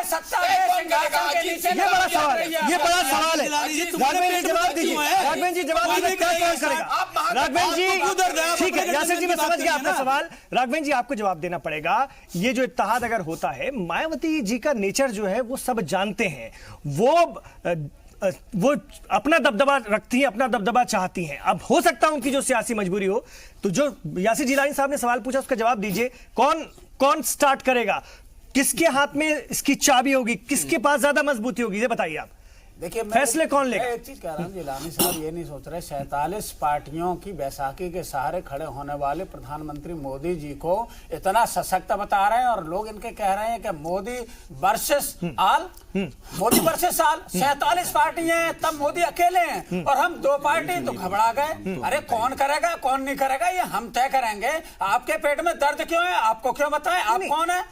ये बड़ा सवाल है, ये बड़ा सवाल है। राघवेंद्र जी जवाब दीजिए, राघवेंद्र जी जवाब दीजिए, कौन करेगा? राघवेंद्र जी, ठीक है, यासिर जी मैं समझ गया आपका सवाल। राघवेंद्र जी आपको जवाब देना पड़ेगा। ये जो इत्तेहाद अगर होता है, मायावती जी का नेचर जो है वो सब जानते हैं, वो अपना दबदबा रखती हैं, अपना दबदबा चाहती हैं। अब हो सकता है उनकी जो सियासी मजबूरी हो, तो जो यासिर जिलानी साहब ने सवाल पूछा उसका जवाब दीजिए। कौन स्टार्ट करेगा? किसके हाथ में इसकी चाबी होगी? किसके पास ज्यादा मजबूती होगी? ये बताइए आप। देखिए फैसले कौन लेगा? एक चीज कह रहा हूँ, जिलानी साहब ये नहीं सोच रहे 47 पार्टियों की बैसाखी के सहारे खड़े होने वाले प्रधानमंत्री मोदी जी को इतना सशक्त बता रहे हैं, और लोग इनके कह रहे हैं कि मोदी वर्सेस आल, मोदी वर्सेस आल। 47 पार्टियां हैं, तब मोदी अकेले हैं, और हम 2 पार्टी तो घबरा गए। अरे कौन करेगा कौन नहीं करेगा ये हम तय करेंगे। आपके पेट में दर्द क्यों है? आपको क्यों बताएं? आप कौन है?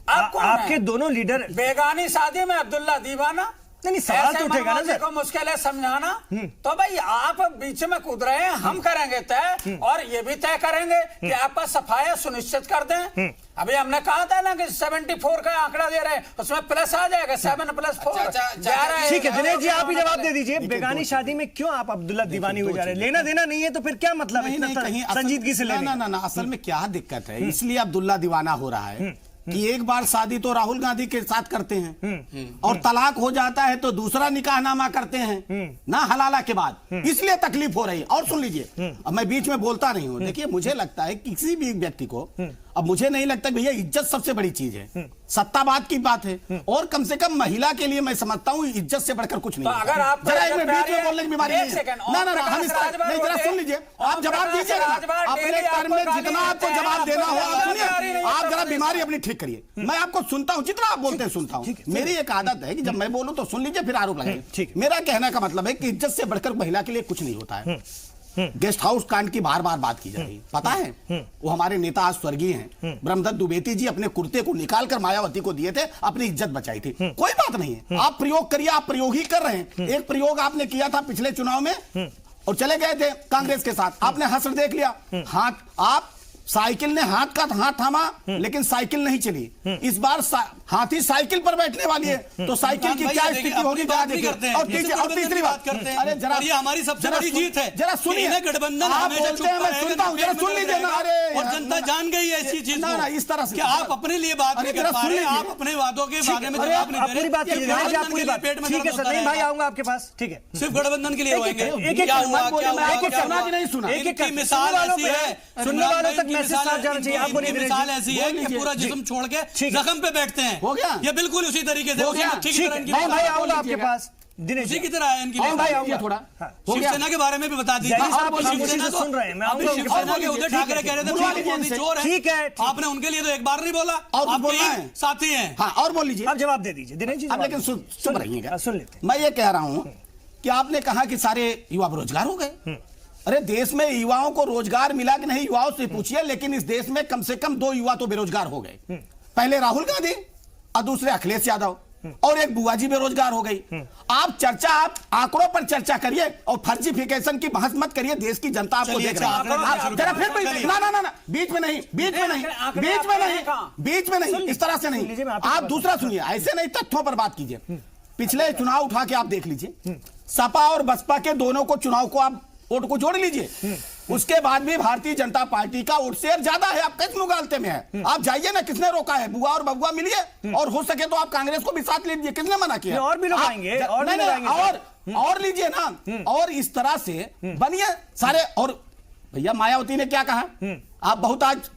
आपके दोनों लीडर बेगानी शादी में अब्दुल्ला दीवाना, नहीं सवाल तो उठेगा ना सर, को मुश्किल है समझाना। तो भाई आप बीच में कूद रहे हैं, हम करेंगे तय, और ये भी तय करेंगे कि आपका सफाया सुनिश्चित कर दें। अभी हमने कहा था ना कि 74 का आंकड़ा दे रहे हैं, उसमें प्लस आ जाएगा, 7+4। ठीक है दिनेश जी आप ही जवाब दे दीजिए। बेगानी शादी में क्यों आप अब्दुल्ला दीवानी हो जा रहे हैं? लेना देना नहीं है तो फिर क्या मतलब है संजीदगी से लेने? ना, असल में क्या दिक्कत है, इसलिए अब्दुल्ला दीवाना हो रहा है कि एक बार शादी तो राहुल गांधी के साथ करते हैं, और तलाक हो जाता है तो दूसरा निकाहनामा करते हैं ना हलाला के बाद, इसलिए तकलीफ हो रही है। और सुन लीजिए, अब मैं बीच में बोलता नहीं हूं। देखिए मुझे लगता है किसी भी व्यक्ति को, अब मुझे नहीं लगता भैया इज्जत सबसे बड़ी चीज है, सत्तावाद की बात है, और कम से कम महिला के लिए मैं समझता हूँ इज्जत से बढ़कर कुछ नहीं। अगर आप जरा एक मिनट बीच में बोलने की बीमारी नहीं है। ना हम जरा सुन लीजिए, आप जवाब दीजिएगा अपने टर्म में, जितना आपको जवाब देना हो आप सुनिए। आप जरा बीमारी अपनी ठीक करिए, मैं आपको सुनता हूं, जितना आप बोलते हैं सुनता हूं। मेरी एक आदत है कि जब मैं बोलूं तो सुन लीजिए, फिर आरोप लगाइए। मेरा कहने का मतलब है कि इज्जत से बढ़कर महिला के लिए कुछ नहीं होता है। गेस्ट हाउस कांड की बार बार बात की जा रही, पता है वो हमारे नेता आज स्वर्गीय हैं, ब्रह्मदत्त द्विवेदी जी अपने कुर्ते को निकालकर मायावती को दिए थे, अपनी इज्जत बचाई थी। कोई बात नहीं है, आप प्रयोग करिए, आप प्रयोग ही कर रहे हैं। एक प्रयोग आपने किया था पिछले चुनाव में और चले गए थे कांग्रेस के साथ, आपने हसर देख लिया, हाथ आप साइकिल ने हाथ का हाथ थामा लेकिन साइकिल नहीं चली। इस बार हाथी साइकिल पर बैठने वाली है, तो साइकिल की क्या स्थिति होगी जरा देखिए। और तीसरी बात करते हैं, अरे जरा ये हमारी सबसे बड़ी जीत है, जरा सुनिए, गठबंधन आप बोलते हैं, मैं सुनता हूं, जरा सुन लीजिए ना। अरे और जनता जान गई है ऐसी चीज ना, इस तरह से आप अपने लिए बात नहीं कर पा रहे, आप अपने वादों के बारे में जवाब नहीं दे रहे। पूरी बात कीजिए, पूरी बात पेट में। ठीक है सर, भाई आऊंगा आपके पास, ठीक है, सिर्फ गठबंधन के लिए होंगे। क्या हुआ नहीं सुना, एक मिसाल ऐसी है, सुनने वालों तक मैसेज साथ जाना चाहिए। आप बोलिए, मिसाल ऐसी है कि पूरा जिस्म छोड़ के जख्म पे बैठते हैं, हो गया ये बिल्कुल उसी तरीके से। भाई आऊंगा आपके पास, उसी की तरह है इनकी। भाई आऊंगा थोड़ा, शिवसेना के बारे में भी बता दीजिए। सुन रहे हैं, मैं आऊंगा। शिवसेना के उद्धव ठाकरे कह रहे थे चोर है, ठीक है, आपने उनके लिए तो एक बार नहीं बोला, और बोलना है, साथी हैं। हाँ, और बोल लीजिए, आप जवाब दे दीजिए दिनेश जी। लेकिन सुन रहिएगा, सुन लेते। मैं ये कह रहा हूं कि आपने कहा कि सारे युवा बेरोजगार हो गए। अरे देश में युवाओं को रोजगार मिला कि नहीं, युवाओं से पूछिए। लेकिन इस देश में कम से कम 2 युवा तो बेरोजगार हो गए, पहले राहुल गांधी और दूसरे अखिलेश यादव, और एक बुआ जी बेरोजगार हो गई। आप आंकड़ों पर चर्चा करिए और फर्जीफिकेशन की बहस मत करिए, देश की जनता आपको देख रही है। जरा फिर ना बीच में नहीं, इस तरह से नहीं। आप दूसरा सुनिए, ऐसे नहीं तथ्यों पर बात कीजिए। पिछले चुनाव उठा के आप देख लीजिए, सपा और बसपा के दोनों को चुनाव को आप वोट को जोड़ लीजिए, उसके बाद भी भारतीय जनता पार्टी का वोट शेयर ज्यादा है। आप किस मुगालते में है? आप जाइए ना, किसने रोका है? बुआ और बबुआ मिलिए, और हो सके तो आप कांग्रेस को भी साथ लीजिए, किसने मना किया? और भी लोग आएंगे, और लीजिए ना, और इस तरह से बनिए सारे। और भैया मायावती ने क्या कहा? आप बहुत आज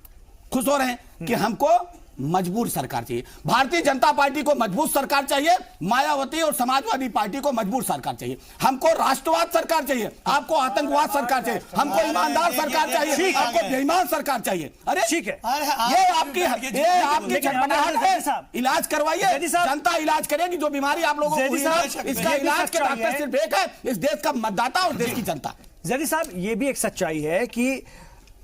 खुश हो रहे हैं कि हमको मजबूर सरकार चाहिए। भारतीय जनता पार्टी को मजबूत सरकार चाहिए, मायावती और समाजवादी पार्टी को मजबूर सरकार चाहिए। हमको राष्ट्रवाद सरकार चाहिए, आपको आतंकवाद सरकार चाहिए। हमको ईमानदार सरकार चाहिए, आपको बेईमान सरकार चाहिए। अरे ठीक है, ये आपकी झटपटाहट है। इलाज करवाइए, जनता इलाज करेगी। जो बीमारी आप लोगों को हुई है, इसका इलाज के डॉक्टर सिर्फ एक है, इस देश का मतदाता और देश की जनता। जैदी साहब, ये भी एक सच्चाई है कि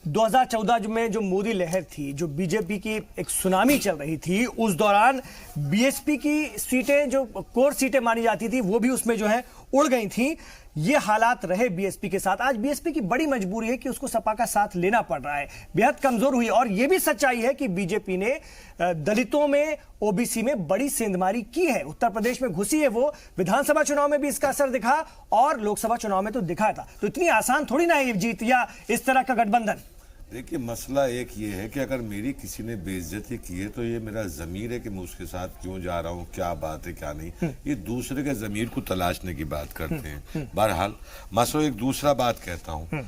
2014 में जो मोदी लहर थी, जो बीजेपी की एक सुनामी चल रही थी, उस दौरान बीएसपी की सीटें, जो कोर सीटें मानी जाती थी, वो भी उसमें जो है उड़ गई थी। ये हालात रहे बीएसपी के साथ। आज बीएसपी की बड़ी मजबूरी है कि उसको सपा का साथ लेना पड़ रहा है, बेहद कमजोर हुई। और ये भी सच्चाई है कि बीजेपी ने दलितों में, ओबीसी में बड़ी सेंधमारी की है। उत्तर प्रदेश में घुसी है वो, विधानसभा चुनाव में भी इसका असर दिखा और लोकसभा चुनाव में तो दिखा था। तो इतनी आसान थोड़ी ना है ये जीत या इस तरह का गठबंधन। देखिए, मसला एक ये है कि अगर मेरी किसी ने बेइज्जती की है तो ये मेरा जमीर है कि मैं उसके साथ क्यों जा रहा हूँ, क्या बात है क्या नहीं। ये दूसरे के जमीर को तलाशने की बात करते हैं। बहरहाल मसो एक दूसरा बात कहता हूँ,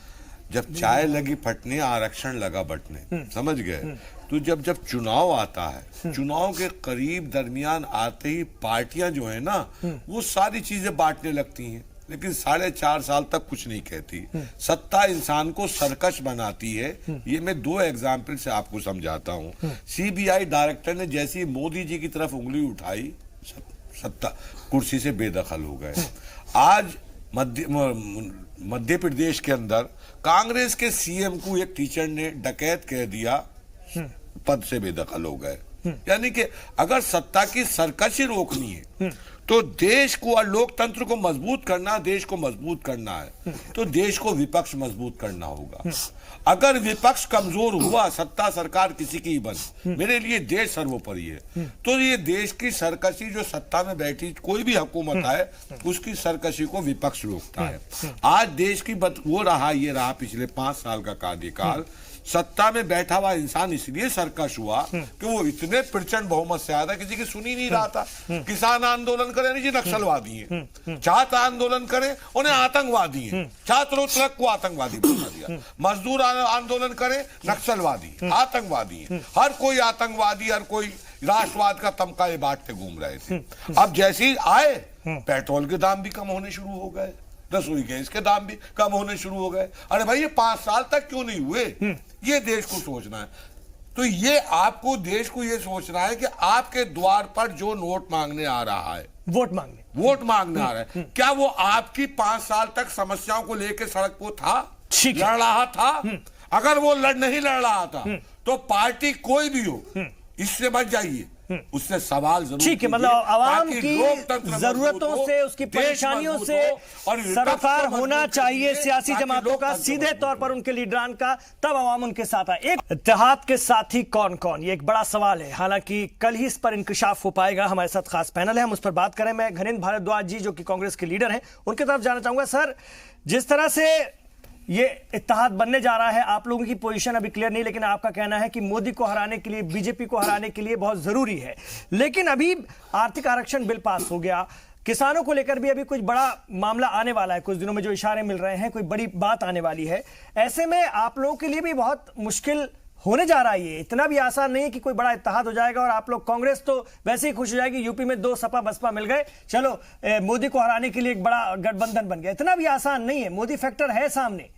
जब चाय लगी फटने आरक्षण लगा बंटने, समझ गए? तो जब चुनाव आता है, चुनाव के करीब दरमियान आते ही पार्टियां जो है ना, वो सारी चीजें बांटने लगती हैं, लेकिन 4.5 साल तक कुछ नहीं कहती। सत्ता इंसान को सरकश बनाती है। ये मैं 2 एग्जाम्पल से आपको समझाता हूँ। सीबीआई डायरेक्टर ने जैसी मोदी जी की तरफ उंगली उठाई, सत्ता कुर्सी से बेदखल हो गए। आज मध्य प्रदेश के अंदर कांग्रेस के सीएम को एक टीचर ने डकैत कह दिया, पद से बेदखल हो गए। यानी कि अगर सत्ता की सरकशी रोकनी है तो देश को और लोकतंत्र को मजबूत करना, देश को मजबूत करना है तो देश को विपक्ष मजबूत करना होगा। अगर विपक्ष कमजोर हुआ, सत्ता सरकार किसी की ही बन, मेरे लिए देश सर्वोपरि है। तो ये देश की सरकशी, जो सत्ता में बैठी कोई भी हुकूमत है, उसकी सरकशी को विपक्ष रोकता है। आज देश की वो रहा, ये रहा पिछले 5 साल का कार्यकाल। सत्ता में बैठा हुआ इंसान इसलिए सरकश हुआ कि वो इतने प्रचंड बहुमत से आया था, किसी की सुनी नहीं रहा था। किसान आंदोलन करें, जी नक्सलवादी हैं। छात्र आंदोलन करें, उन्हें आतंकवादी हैं। छात्रों तक को आतंकवादी बना दिया। मजदूर आंदोलन करें, नक्सलवादी, आतंकवादी हैं। हर कोई आतंकवादी, हर कोई राष्ट्रवाद का तमका ये बांटते घूम रहे थे। अब जैसे ही आए, पेट्रोल के दाम भी कम होने शुरू हो गए, रसोई गैस के दाम भी कम होने शुरू हो गए। अरे भाई, ये 5 साल तक क्यों नहीं हुए? ये देश को सोचना है। तो ये आपको, देश को ये सोचना है कि आपके द्वार पर जो नोट मांगने आ रहा है, वोट मांगने आ रहा है, क्या वो आपकी 5 साल तक समस्याओं को लेकर सड़क पर था, लड़ रहा था? अगर वो नहीं लड़ रहा था तो पार्टी कोई भी हो, इससे बच जाइए, उससे सवाल जरूर ठीक है। मतलब आवाम की जरूरतों से, उसकी परेशानियों से सरोकार होना चाहिए सियासी जमातों का, सीधे तौर पर उनके लीडरान का, तब आवाम उनके साथ आए। एक इत्तेहाद के साथी कौन कौन, ये एक बड़ा सवाल है। हालांकि कल ही इस पर इंकशाफ हो पाएगा। हमारे साथ खास पैनल है, हम उस पर बात करें। मैं घनेन्द्र भारद्वाज जी, जो कि कांग्रेस के लीडर हैं, उनकी तरफ जाना चाहूंगा। सर, जिस तरह से ये इत्तेहाद बनने जा रहा है, आप लोगों की पोजीशन अभी क्लियर नहीं, लेकिन आपका कहना है कि मोदी को हराने के लिए, बीजेपी को हराने के लिए बहुत जरूरी है। लेकिन अभी आर्थिक आरक्षण बिल पास हो गया, किसानों को लेकर भी अभी कुछ बड़ा मामला आने वाला है, कुछ दिनों में जो इशारे मिल रहे हैं, कोई बड़ी बात आने वाली है। ऐसे में आप लोगों के लिए भी बहुत मुश्किल होने जा रहा है। ये इतना भी आसान नहीं है कि कोई बड़ा इत्तेहाद हो जाएगा और आप लोग, कांग्रेस तो वैसे ही खुश हो जाएगी, यूपी में 2 सपा बसपा मिल गए, चलो मोदी को हराने के लिए एक बड़ा गठबंधन बन गया। इतना भी आसान नहीं है, मोदी फैक्टर है सामने।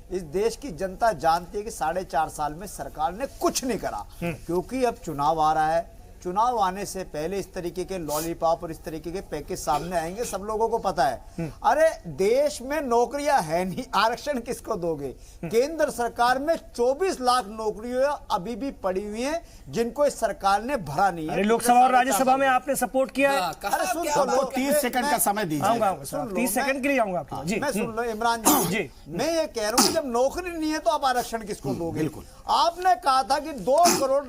इस देश की जनता जानती है कि 4.5 साल में सरकार ने कुछ नहीं करा, क्योंकि अब चुनाव आ रहा है। चुनाव आने से पहले इस तरीके के लॉलीपॉप और इस तरीके के पैकेज सामने आएंगे, सब लोगों को पता है। अरे देश में नौकरियां है नहीं, आरक्षण किसको दोगे? केंद्र सरकार में 24 लाख नौकरियां अभी भी पड़ी हुई हैं, जिनको इस सरकार ने भरा नहीं है। अरे लोकसभा और राज्यसभा में आपने सपोर्ट किया है। अरे सुन लो, 30 सेकंड का समय दीजिए। 30 सेकंड के लिए आऊंगा आपको। जी, मैं सुन लो इमरान जी, मैं ये कह रहा हूँ, जब नौकरी नहीं है तो आप आरक्षण किसको दोगे? बिल्कुल। आपने कहा था कि 2 करोड़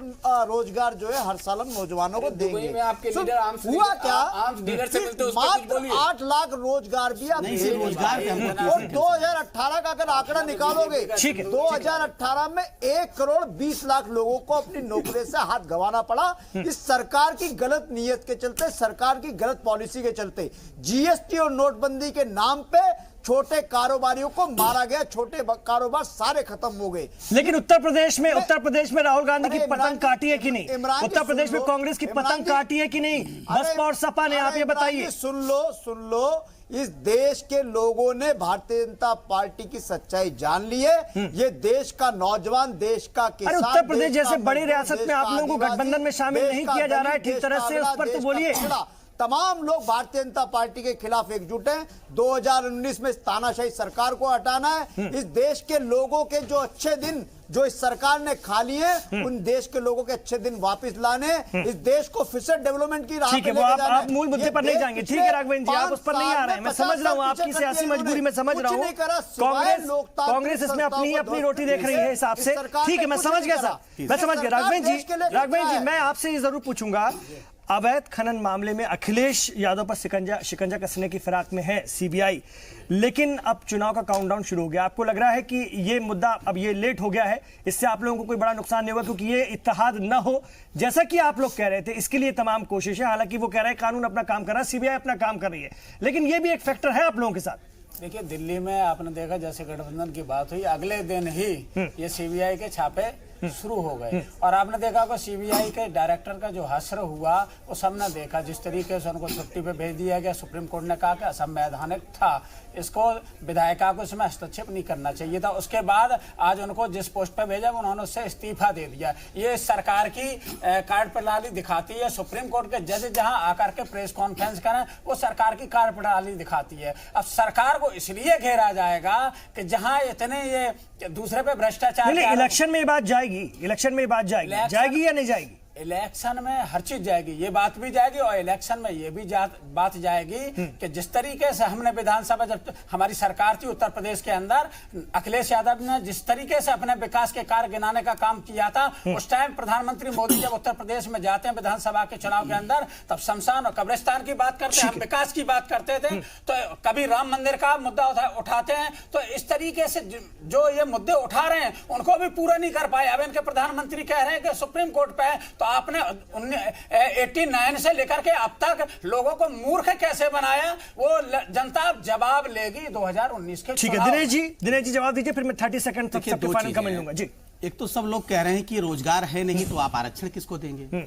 रोजगार जो है हर साल हम नौजवानों को दुबई देंगे। में आपके लीडर आर्म्स हुआ क्या, आर्म्स डीलर से मिलते हैं, उस पर कुछ मात्र बोलिए। 8 लाख रोजगार भी आप नहीं, सिर्फ रोजगार पे हमको और 2018 का अगर आंकड़ा निकालोगे, ठीक है, 2018 में 1 करोड़ 20 लाख लोगों को अपनी नौकरी से हाथ गंवाना पड़ा इस सरकार की गलत नीयत के चलते, सरकार की गलत पॉलिसी के चलते। जीएसटी और नोटबंदी के नाम पे छोटे कारोबारियों को मारा गया, छोटे कारोबार सारे खत्म हो गए। लेकिन उत्तर प्रदेश में राहुल गांधी की पतंग काटी है कि नहीं? इमरान जी, उत्तर प्रदेश में सुन लो, कांग्रेस की इमरान पतंग जी, काटी है कि नहीं? बसपा और सपा ने, आप ये इमरान बताइए। जी, सुन लो, इस देश के लोगों ने भारतीय जनता पार्टी की सच्चाई जान ली है। ये देश का नौजवान, देश का किसान, अरे उत्तर प्रदेश देश का जैसे बड़ी मजदूर, रियासत देश में आप का लोगों को आदिवासी, गठबंधन में शामिल देश नहीं का किया जा रहा है दलित, ठीक देश तरह का से, उस अगला, पर तो देश का बोलिए। पिछड़ा। तमाम लोग भारतीय जनता पार्टी के खिलाफ एकजुट हैं। 2019 में इस तानाशाही सरकार को हटाना है। इस देश के लोगों के जो अच्छे दिन जो इस सरकार ने खा लिए, उन देश के लोगों के अच्छे दिन वापस लाने, इस देश को फिर से डेवलपमेंट की राह ठीक है, पे वो लेके जाना है। आप मूल मुद्दे ये पर नहीं देश जाएंगे। ठीक पिछले है राघवेंद्र जी, आप उस पर नहीं आ रहे हैं, मैं 5 समझ रहा हूँ साल आपकी पीछे सियासी करके मजबूरी में समझ कुछ रहा हूँ। नहीं करा, सिवाय लोकतांत्रिक कांग्रेस इसमें संस्थाओं अपनी को अपनी ध्वस्त रोटी देख रही है हिसाब से। ठीक है, मैं समझ गया सर, मैं समझ गया। राघवेंद्र जी, मैं आपसे ये जरूर पूछूंगा, अवैध खनन मामले में अखिलेश यादव पर शिकंजा कसने की फिराक में है सीबीआई, लेकिन अब चुनाव का काउंटडाउन शुरू हो गया। आपको लग रहा है कि ये मुद्दा अब ये लेट हो गया है, इससे आप लोगों को कोई बड़ा नुकसान नहीं होगा क्योंकि ये इत्तेहाद न हो जैसा कि आप लोग कह रहे थे? इसके लिए तमाम कोशिश है, हालांकि वो कह रहे हैं कानून अपना काम कर रहा है, सीबीआई अपना काम कर रही है, लेकिन ये भी एक फैक्टर है आप लोगों के साथ। देखिए, दिल्ली में आपने देखा जैसे गठबंधन की बात हुई, अगले दिन ही ये सीबीआई के छापे शुरू हो गए। और आपने देखा होगा सीबीआई के डायरेक्टर का जो हश्र हुआ वो सबने देखा, जिस तरीके से उनको छुट्टी पे भेज दिया गया। सुप्रीम कोर्ट ने कहा कि असंवैधानिक था, इसको विधायिका को इसमें हस्तक्षेप नहीं करना चाहिए था। उसके बाद आज उनको जिस पोस्ट पे भेजा उन्होंने उससे इस्तीफा दे दिया। ये सरकार की कार्य प्रणाली दिखाती है। सुप्रीम कोर्ट के जज जहां आकर के प्रेस कॉन्फ्रेंस करें वो सरकार की कार्य प्रणाली दिखाती है। अब सरकार को इसलिए घेरा जाएगा कि जहां इतने ये दूसरे पे भ्रष्टाचार, इलेक्शन में ये बात जाएगी, इलेक्शन में ये बात जाएगी, जाएगी या नहीं जाएगी? इलेक्शन में हर चीज जाएगी, ये बात भी जाएगी और इलेक्शन में ये भी बात जाएगी कि जिस तरीके से हमने विधानसभा, जब हमारी सरकार थी उत्तर प्रदेश के अंदर, अखिलेश यादव ने जिस तरीके से अपने विकास के कार्य गिनाने का काम किया था, उस टाइम प्रधानमंत्री मोदी जब उत्तर प्रदेश में जाते हैं विधानसभा के चुनाव के अंदर, तब शमशान और कब्रिस्तान की बात करते हैं, हम विकास की बात करते थे, तो कभी राम मंदिर का मुद्दा उठाते हैं। तो इस तरीके से जो ये मुद्दे उठा रहे हैं उनको भी पूरा नहीं कर पाए। अब इनके प्रधानमंत्री कह रहे हैं कि सुप्रीम कोर्ट पे है, तो आपने 89 से लेकर के अब तक लोगों को मूर्ख कैसे बनाया, वो जनता जवाब लेगी 2019 के। ठीक है दिनेश जी जवाब दीजिए, फिर मैं 30 सेकंड तक सबके फाइनल कमेंट लूंगा जी। एक तो सब लोग कह रहे हैं कि रोजगार है नहीं तो आप आरक्षण किसको देंगे?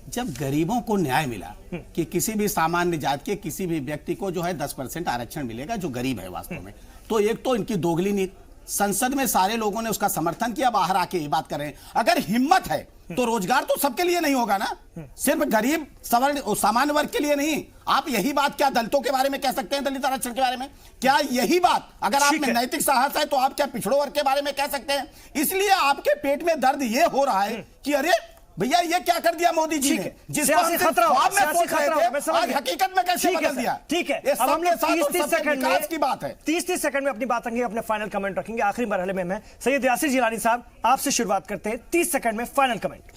जब गरीबों को न्याय मिला कि किसी भी सामान्य जात के किसी भी व्यक्ति को जो है 10% आरक्षण मिलेगा जो गरीब है वास्तव में, तो एक तो इनकी दोगली नीति, संसद में सारे लोगों ने उसका समर्थन किया, बाहर आके ये बात कर रहे हैं। अगर हिम्मत है तो रोजगार तो सबके लिए नहीं होगा ना, सिर्फ गरीब सवर्ण सामान्य वर्ग के लिए नहीं। आप यही बात क्या दलितों के बारे में कह सकते हैं, दलित आरक्षण के बारे में? क्या यही बात अगर आप में नैतिक साहस है तो आप क्या पिछड़ों वर्ग के बारे में कह सकते हैं? इसलिए आपके पेट में दर्द ये हो रहा है कि अरे भैया ये क्या कर दिया मोदी जी ने, जिसको हम ख्वाब में सोच रहे थे, आज हकीकत में कैसे बदल दिया। ठीक है, अब हम लोग 30 सेकंड में की बात है, 30 सेकंड में अपनी बात रखेंगे, अपने फाइनल कमेंट रखेंगे। आखिरी मरहले में मैं सैयद यासिर जिलानी साहब आपसे शुरुआत करते हैं, 30 सेकंड में फाइनल कमेंट।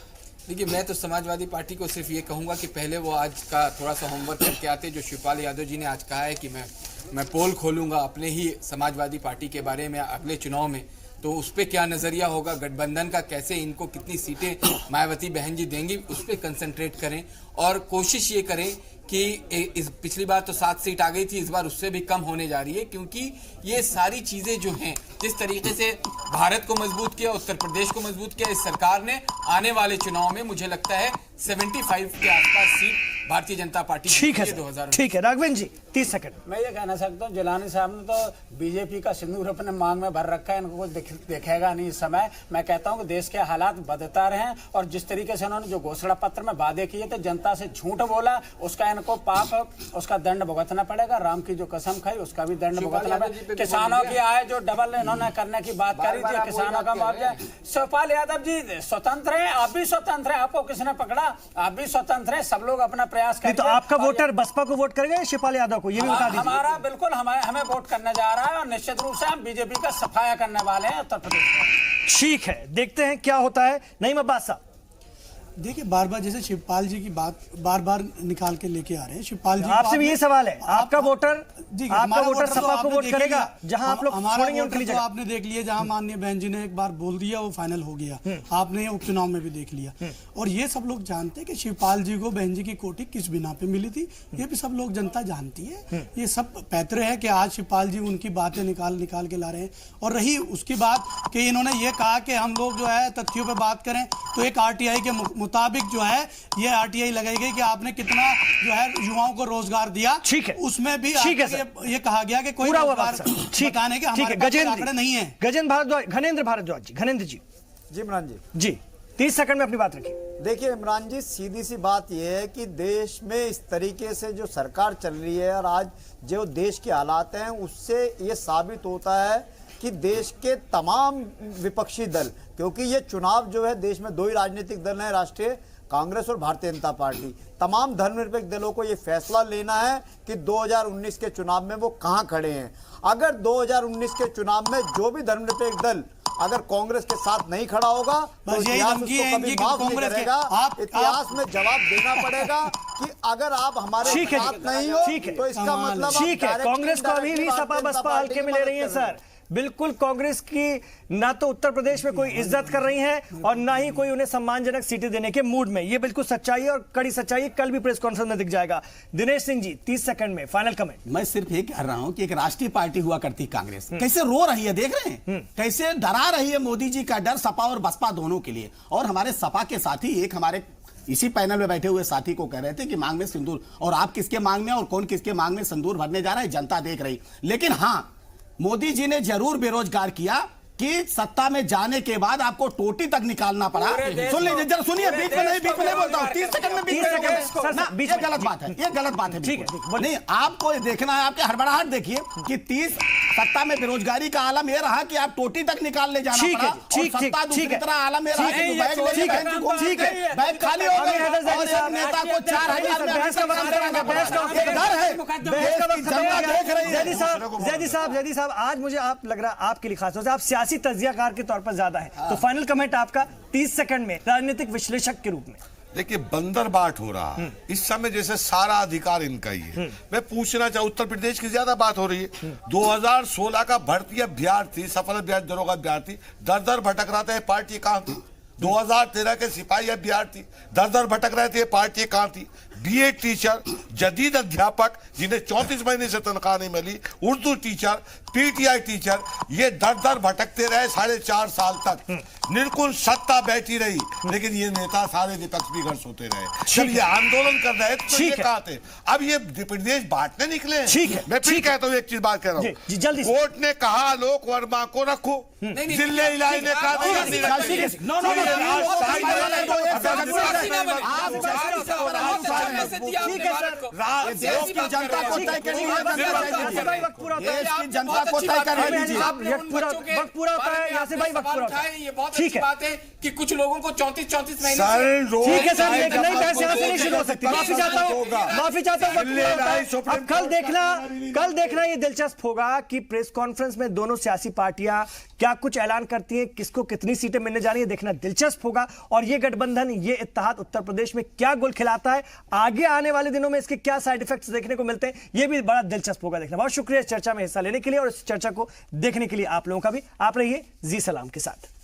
देखिए, मैं तो समाजवादी पार्टी को सिर्फ ये कहूंगा कि पहले वो आज का थोड़ा सा होमवर्क करके आते। जो शिवपाल यादव जी ने आज कहा है कि मैं पोल खोलूंगा अपने ही समाजवादी पार्टी के बारे में अगले चुनाव में, तो उस पर क्या नजरिया होगा, गठबंधन का कैसे, इनको कितनी सीटें मायावती बहन जी देंगी, उस पर कंसंट्रेट करें और कोशिश ये करें कि इस पिछली बार तो 7 सीट आ गई थी, इस बार उससे भी कम होने जा रही है, क्योंकि ये सारी चीजें जो हैं, जिस तरीके से भारत को मजबूत किया, उत्तर प्रदेश को मजबूत किया इस सरकार ने, आने वाले चुनाव में मुझे लगता है 75 के आसपास सीट भारतीय जनता पार्टी। ठीक है 2000। ठीक है राघवेंद्र जी 30 सेकंड। मैं ये कहना सकता हूँ, जिलानी साहब ने तो बीजेपी का सिंदूर अपने मांग में भर रखा है, इनको कुछ दिखेगा नहीं इस समय। मैं कहता हूँ कि देश के हालात बदलता रहे, और जिस तरीके से उन्होंने जो घोषणा पत्र में वादे किए थे, जनता से झूठ बोला, उसका इनको पाप, उसका दंड भुगतना पड़ेगा। राम की जो कसम खाई उसका भी दंड भुगतना पड़ेगा। किसानों की आय जो डबल इन्होंने करने की बात करी थी, किसानों का मुआवजा। शिवपाल यादव जी स्वतंत्र है, आप भी स्वतंत्र है, आपको किसने पकड़ा? आप भी स्वतंत्र है, सब लोग अपना प्रयास करें। तो आपका वोटर बसपा को वोट करेगा शिवपाल यादव को, ये भी बता दीजिए। हमारा बिल्कुल हमें वोट करने जा रहा है, और निश्चित रूप से हम बीजेपी का सफाया करने वाले हैं उत्तर प्रदेश में। ठीक है, देखते हैं क्या होता है। नईम अब्बास साहब, देखिए बार बार जैसे शिवपाल जी की बात बार बार निकाल के लेके आ रहे हैं। शिवपाल जी आपसे भी ये सवाल है, आपका वोटर जी आपका वोटर सपा को वोट करेगा जहां आप लोग हमारा छोड़ेंगे उनके लिए वोटर तो जगह। आपने देख लिया, जहां माननीय बहन जी ने एक बार बोल दिया वो फाइनल हो गया। आपने उपचुनाव में भी देख लिया और ये सब लोग जानते हैं कि शिवपाल जी को बहन जी की कोठी किस बिना पे मिली थी। ये भी सब लोग जनता जानती है। ये सब पैतरे है कि आज शिवपाल जी उनकी बातें निकाल के ला रहे हैं। और रही उसकी बात कि इन्होंने ये कहा कि हम लोग जो है तथ्यों पे बात करें, तो एक आरटीआई के मुताबिक जो है ये आरटीआई लगाई गई कि आपने कितना जो है युवाओं को रोजगार दिया। ठीक है, उसमें भी ठीक है ये कहा गया कि कोई पूरा हुआ रोजगार बात सर। ठीक बताने के हमारे पास आंकड़े नहीं है। घनेंद्र भारद्वाज जी, घनेंद्र जी जी इमरान जी 30 सेकंड में अपनी बात रखिए। देखिए इमरान जी, सीधी सी बात यह है कि देश में इस तरीके से जो सरकार चल रही है और आज जो देश के हालात हैं उससे ये साबित होता है कि देश के तमाम विपक्षी दल, क्योंकि ये चुनाव जो है देश में दो ही राजनीतिक दल हैं, राष्ट्रीय कांग्रेस और भारतीय जनता पार्टी, तमाम धर्मनिरपेक्ष दलों को ये फैसला लेना है कि 2019 के चुनाव में वो कहां खड़े हैं। अगर 2019 के चुनाव में जो भी धर्मनिरपेक्ष दल अगर कांग्रेस के साथ नहीं खड़ा होगा तो इतिहास उसको कभी माफ नहीं करेगा। इतिहास में जवाब देना पड़ेगा कि अगर आप हमारे साथ नहीं हो तो इसका मतलब ठीक है। कांग्रेस को अभी भी सपा बसपा हल्के में ले रही है सर। बिल्कुल कांग्रेस की ना तो उत्तर प्रदेश में कोई इज्जत कर रही है और ना ही कोई उन्हें सम्मानजनक सीटें देने के मूड में। ये बिल्कुल सच्चाई है और कड़ी सच्चाई है, कल भी प्रेस कॉन्फ्रेंस में दिख जाएगा। दिनेश सिंह जी 30 सेकंड में फाइनल कमेंट। मैं सिर्फ ये कह रहा हूं कि एक राष्ट्रीय पार्टी हुआ करती कांग्रेस कैसे रो रही है, देख रहे हैं कैसे डरा रही है मोदी जी का डर सपा और बसपा दोनों के लिए। और हमारे सपा के साथी एक हमारे इसी पैनल में बैठे हुए साथी को कह रहे थे कि मांग में सिंदूर, और आप किसके मांग में और कौन किसके मांग में सिंदूर भरने जा रहा है जनता देख रही। लेकिन हाँ, मोदी जी ने जरूर बेरोजगार किया कि सत्ता में जाने के बाद आपको टोटी तक निकालना पड़ा। सुन लीजिए जरा, सुनिए, बीच में नहीं बोलता हूं, 30 सेकंड में ये गलत बात है, ये गलत बात है। नहीं, आपको देखना है, आपके हड़बड़ाहट देखिए कि 30 सत्ता में बेरोजगारी का आलम यह रहा कि आप टोटी तक निकालने जाना पड़ा। सत्ता दूसरी तरह आलम यह रहा कि बैग खाली हो गए और एक नेता को 4000 जैदी साहब, आज मुझे आप लग रहा है आपके लिए खास तौर से आप सियासी तज्जियाकार के तौर पर ज्यादा है, तो फाइनल कमेंट आपका 30 सेकंड में राजनीतिक विश्लेषक के रूप में। देखिए बंदर बाट हो रहा है इस समय, जैसे सारा अधिकार इनका ही है। मैं पूछना चाहूँ, उत्तर प्रदेश की ज्यादा बात हो रही है। 2016 का भर्ती अभ्यर्थी, सफल अभ्यर्थी, दरोगा अभ्यर्थी दर दर भटक रहा था, पार्टी कहां थी? 2013 के सिपाही अभ्यर्थी दर दर भटक रहे थे, पार्टी कहां थी? बीएड टीचर, जदीद अध्यापक जिन्हें 34 महीने से तनख्वाह नहीं मिली, उर्दू टीचर, पीटीआई टीचर, ये दर दर भटकते रहे 4.5 साल तक। निर्कुल सत्ता बैठी रही, लेकिन ये नेता सारे विपक्ष भी घर सोते रहे। जब ये आंदोलन कर रहे थे तो ये कहा थे, अब ये प्रदेश बांटने निकले। मैं फिर कहता हूँ, एक चीज बात कह रहा हूँ, कोर्ट ने कहा आलोक वर्मा को रखो, जिले इलाही ने कहा जनता को तय करनी है, जनता को तय करने दीजिए। वक्त पूरा होता है यहाँ से भाई, वक्त पूरा होता है। ये बहुत अच्छी बात है कि कुछ लोगों को 34 महीने ठीक है सर, एक नई बहस यहाँ से नहीं शुरू हो सकती। माफी चाहता हूँ। अब कल देखना ये दिलचस्प होगा कि प्रेस कॉन्फ्रेंस में दोनों सियासी पार्टियां क्या कुछ ऐलान करती हैं, किसको कितनी सीटें मिलने जा रही है, देखना दिलचस्प होगा। और ये गठबंधन, ये इत्तेहाद उत्तर प्रदेश में क्या गोल खिलाता है, आगे आने वाले दिनों में इसके क्या साइड इफेक्ट्स देखने को मिलते हैं, ये भी बड़ा दिलचस्प होगा देखना। बहुत शुक्रिया इस चर्चा में हिस्सा लेने के लिए और इस चर्चा को देखने के लिए आप लोगों का भी। आप रहिए जी सलाम के साथ।